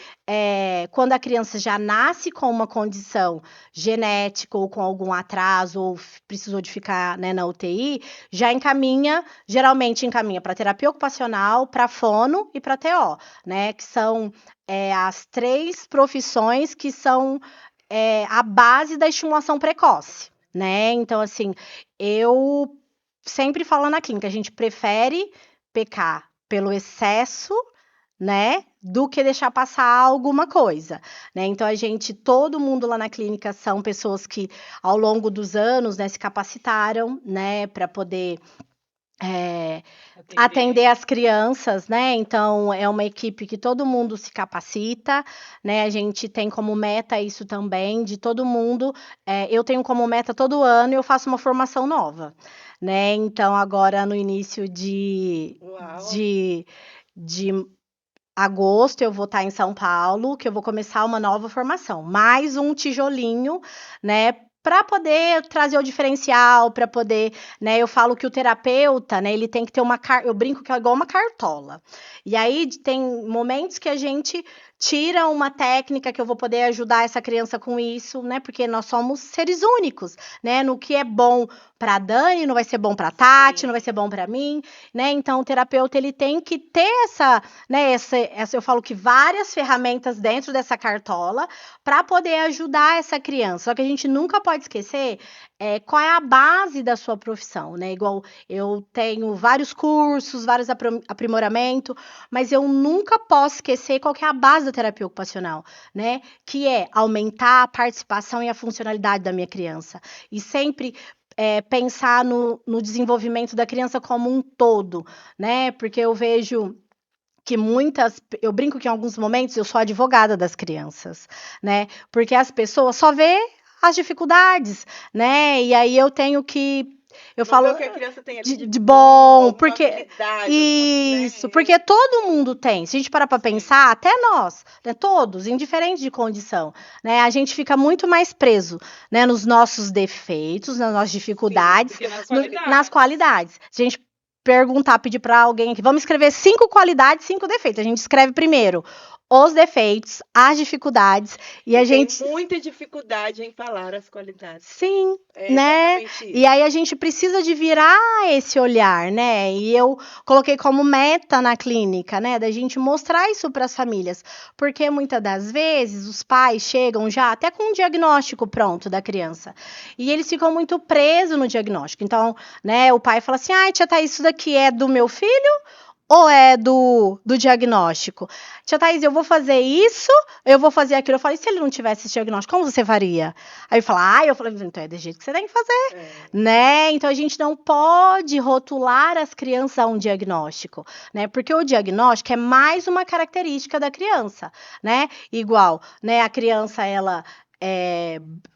quando a criança já nasce com uma condição genética ou com algum atraso ou precisou de ficar, né, na UTI, geralmente encaminha para terapia ocupacional, para fono e para TO, né, que são as 3 profissões que são a base da estimulação precoce, né? Então, assim, eu sempre falo na clínica, a gente prefere pecar pelo excesso, né, do que deixar passar alguma coisa, né? Então todo mundo lá na clínica são pessoas que ao longo dos anos, né, se capacitaram, né, para poder atender as crianças, né? Então é uma equipe que todo mundo se capacita, né? A gente tem como meta isso também, de todo mundo. Eu tenho como meta todo ano eu faço uma formação nova, né? Então agora no início de agosto eu vou estar em São Paulo, que eu vou começar uma nova formação, mais um tijolinho, né, para poder trazer o diferencial, para poder, né, eu falo que o terapeuta, né, ele tem que ter eu brinco que é igual uma cartola. E aí tem momentos que a gente tira uma técnica que eu vou poder ajudar essa criança com isso, né? Porque nós somos seres únicos, né? No que é bom para a Dani, não vai ser bom para a Tati, não vai ser bom para mim, né? Então o terapeuta ele tem que ter né, eu falo que várias ferramentas dentro dessa cartola para poder ajudar essa criança. Só que a gente nunca pode esquecer qual é a base da sua profissão, né? Igual eu tenho vários cursos, vários aprimoramentos, mas eu nunca posso esquecer qual que é a base da terapia ocupacional, né? Que é aumentar a participação e a funcionalidade da minha criança. E sempre pensar no desenvolvimento da criança como um todo, né? Porque eu vejo que eu brinco que em alguns momentos eu sou advogada das crianças, né? Porque as pessoas só vê as dificuldades, né? E aí eu tenho que eu falo que a criança tem ali de bom, porque isso, né? Porque todo mundo tem. Se a gente parar para pensar, até nós, né, todos, indiferente de condição, né, a gente fica muito mais preso, né, nos nossos defeitos, nas nossas dificuldades, nas qualidades. Se a gente pedir para alguém aqui, vamos escrever 5 qualidades, 5 defeitos. A gente escreve primeiro os defeitos, as dificuldades e a gente tem muita dificuldade em falar as qualidades. Sim, né? E aí a gente precisa de virar esse olhar, né? E eu coloquei como meta na clínica, né, da gente mostrar isso para as famílias, porque muitas das vezes os pais chegam já até com um diagnóstico pronto da criança e eles ficam muito presos no diagnóstico. Então, né, o pai fala assim: "Ai, tia Thaís, isso daqui é do meu filho ou é do diagnóstico? Tia Thaís, eu vou fazer isso, eu vou fazer aquilo." Eu falei: "Se ele não tivesse esse diagnóstico, como você faria?" Aí eu falei, então é do jeito que você tem que fazer, né? Então a gente não pode rotular as crianças a um diagnóstico, né? Porque o diagnóstico é mais uma característica da criança, né? Igual, né? A criança, ela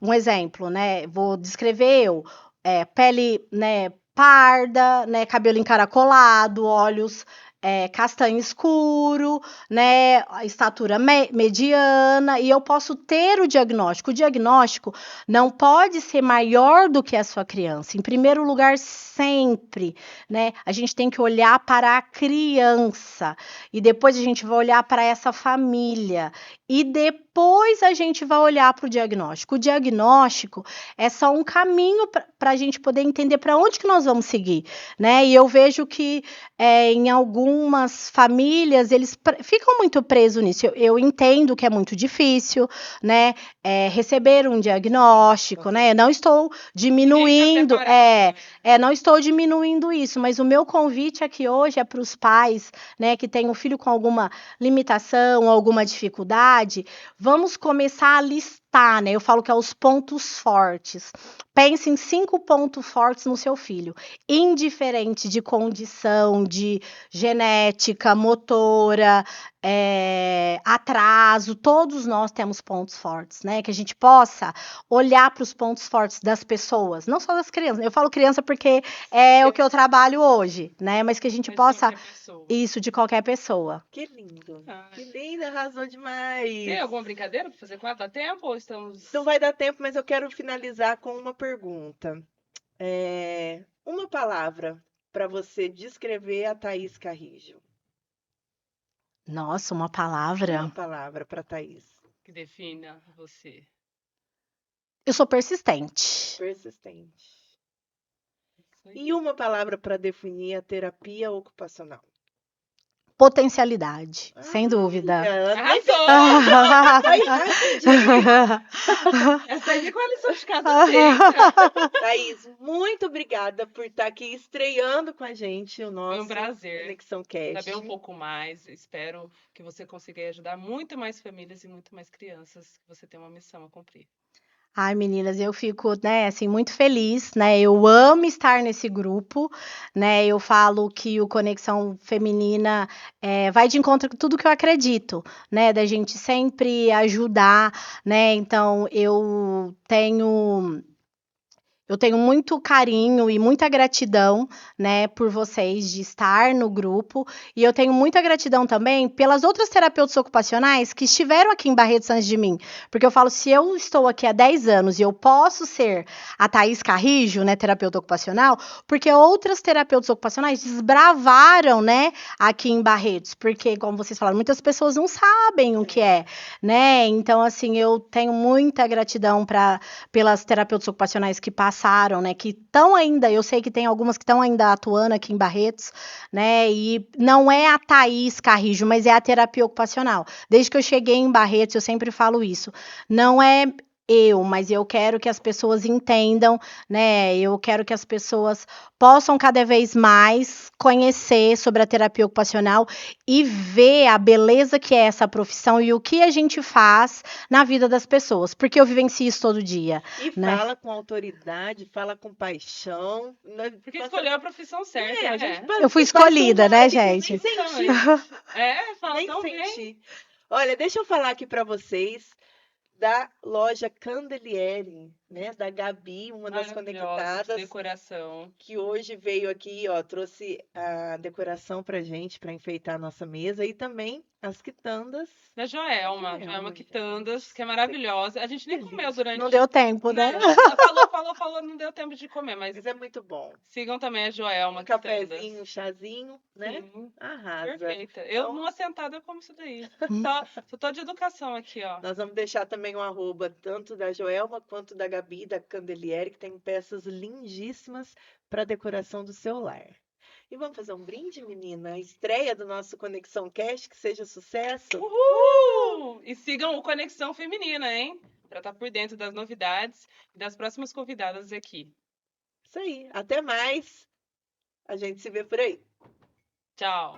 um exemplo, né? Vou descrever pele, né, parda, né, cabelo encaracolado, olhos castanho escuro, né, estatura mediana, e eu posso ter o diagnóstico. O diagnóstico não pode ser maior do que a sua criança. Em primeiro lugar, sempre, né, a gente tem que olhar para a criança e depois a gente vai olhar para essa família e depois a gente vai olhar para o diagnóstico. O diagnóstico é só um caminho para a gente poder entender para onde que nós vamos seguir, né? E eu vejo que em algumas famílias eles ficam muito presos nisso. Eu entendo que é muito difícil, né? Receber um diagnóstico, né? Não estou diminuindo, não estou diminuindo isso, mas o meu convite aqui hoje é para os pais, né, que têm um filho com alguma limitação, alguma dificuldade. Vamos começar a listar, né? Eu falo que é os pontos fortes. Pense em 5 pontos fortes no seu filho, indiferente de condição, de genética, motora, atraso, todos nós temos pontos fortes, né? Que a gente possa olhar para os pontos fortes das pessoas, não só das crianças. Eu falo criança porque é o que eu trabalho hoje, né? Mas que a gente possa... Isso, de qualquer pessoa. Que lindo. Que lindo, arrasou demais. Tem alguma brincadeira para fazer com ela? Dá tempo ou estamos... Não vai dar tempo, mas eu quero finalizar com uma pergunta. Uma palavra para você descrever a Thaís Carrijo. Nossa, uma palavra? Uma palavra para Thaís. Que defina você. Eu sou persistente. Persistente. E uma palavra para definir a terapia ocupacional. Potencialidade, sem dúvida. Essa aí com a lição de casa feita. Thaís, muito obrigada por estar aqui estreando com a gente o nosso Foi um prazer. Conexão Cast. Saber um pouco mais. Espero que você consiga ajudar muito mais famílias e muito mais crianças. Você tem uma missão a cumprir. Ai, meninas, eu fico, né, assim, muito feliz, né? Eu amo estar nesse grupo, né? Eu falo que o Conexão Feminina vai de encontro com tudo que eu acredito, né? Da gente sempre ajudar, né? Então, eu tenho muito carinho e muita gratidão, né, por vocês de estar no grupo. E eu tenho muita gratidão também pelas outras terapeutas ocupacionais que estiveram aqui em Barretos antes de mim. Porque eu falo, se eu estou aqui há 10 anos e eu posso ser a Thaís Carrijo, né, terapeuta ocupacional, porque outras terapeutas ocupacionais desbravaram, né, aqui em Barretos. Porque, como vocês falaram, muitas pessoas não sabem o que é, né? Então, assim, eu tenho muita gratidão pelas terapeutas ocupacionais que passaram, né, que estão ainda, eu sei que tem algumas que estão ainda atuando aqui em Barretos, né, e não é a Thaís Carrijo, mas é a terapia ocupacional. Desde que eu cheguei em Barretos, eu sempre falo isso, não é mas eu quero que as pessoas entendam, né, eu quero que as pessoas possam cada vez mais conhecer sobre a terapia ocupacional e ver a beleza que é essa profissão e o que a gente faz na vida das pessoas, porque eu vivencio isso todo dia. E né? Fala com autoridade, fala com paixão. Porque escolheu a profissão certa, né? Eu fui escolhida, né, gente? Nem senti. Fala Nem tão senti. bem. Olha, deixa eu falar aqui para vocês da loja Candeliere, né? Da Gabi, uma das conectadas. Decoração. Que hoje veio aqui, ó, trouxe a decoração pra gente, para enfeitar a nossa mesa e também as quitandas. Da Joelma Quitandas, que é maravilhosa. A gente nem comeu durante... Não deu tempo, né? Falou, não deu tempo de comer, mas é muito bom. Sigam também a Joelma Quitandas. Cafezinho, chazinho, né? Sim. Arrasa. Perfeita. Eu, numa sentada, eu como isso daí. Só tô de educação aqui, ó. Nós vamos deixar também o arroba tanto da Joelma quanto da Gabi, da Candeliere, que tem peças lindíssimas para decoração do seu lar. E vamos fazer um brinde, menina? Estreia do nosso Conexão Cast, que seja sucesso. Uhul! E sigam o Conexão Feminina, hein? Para estar por dentro das novidades e das próximas convidadas aqui. Isso aí. Até mais. A gente se vê por aí. Tchau.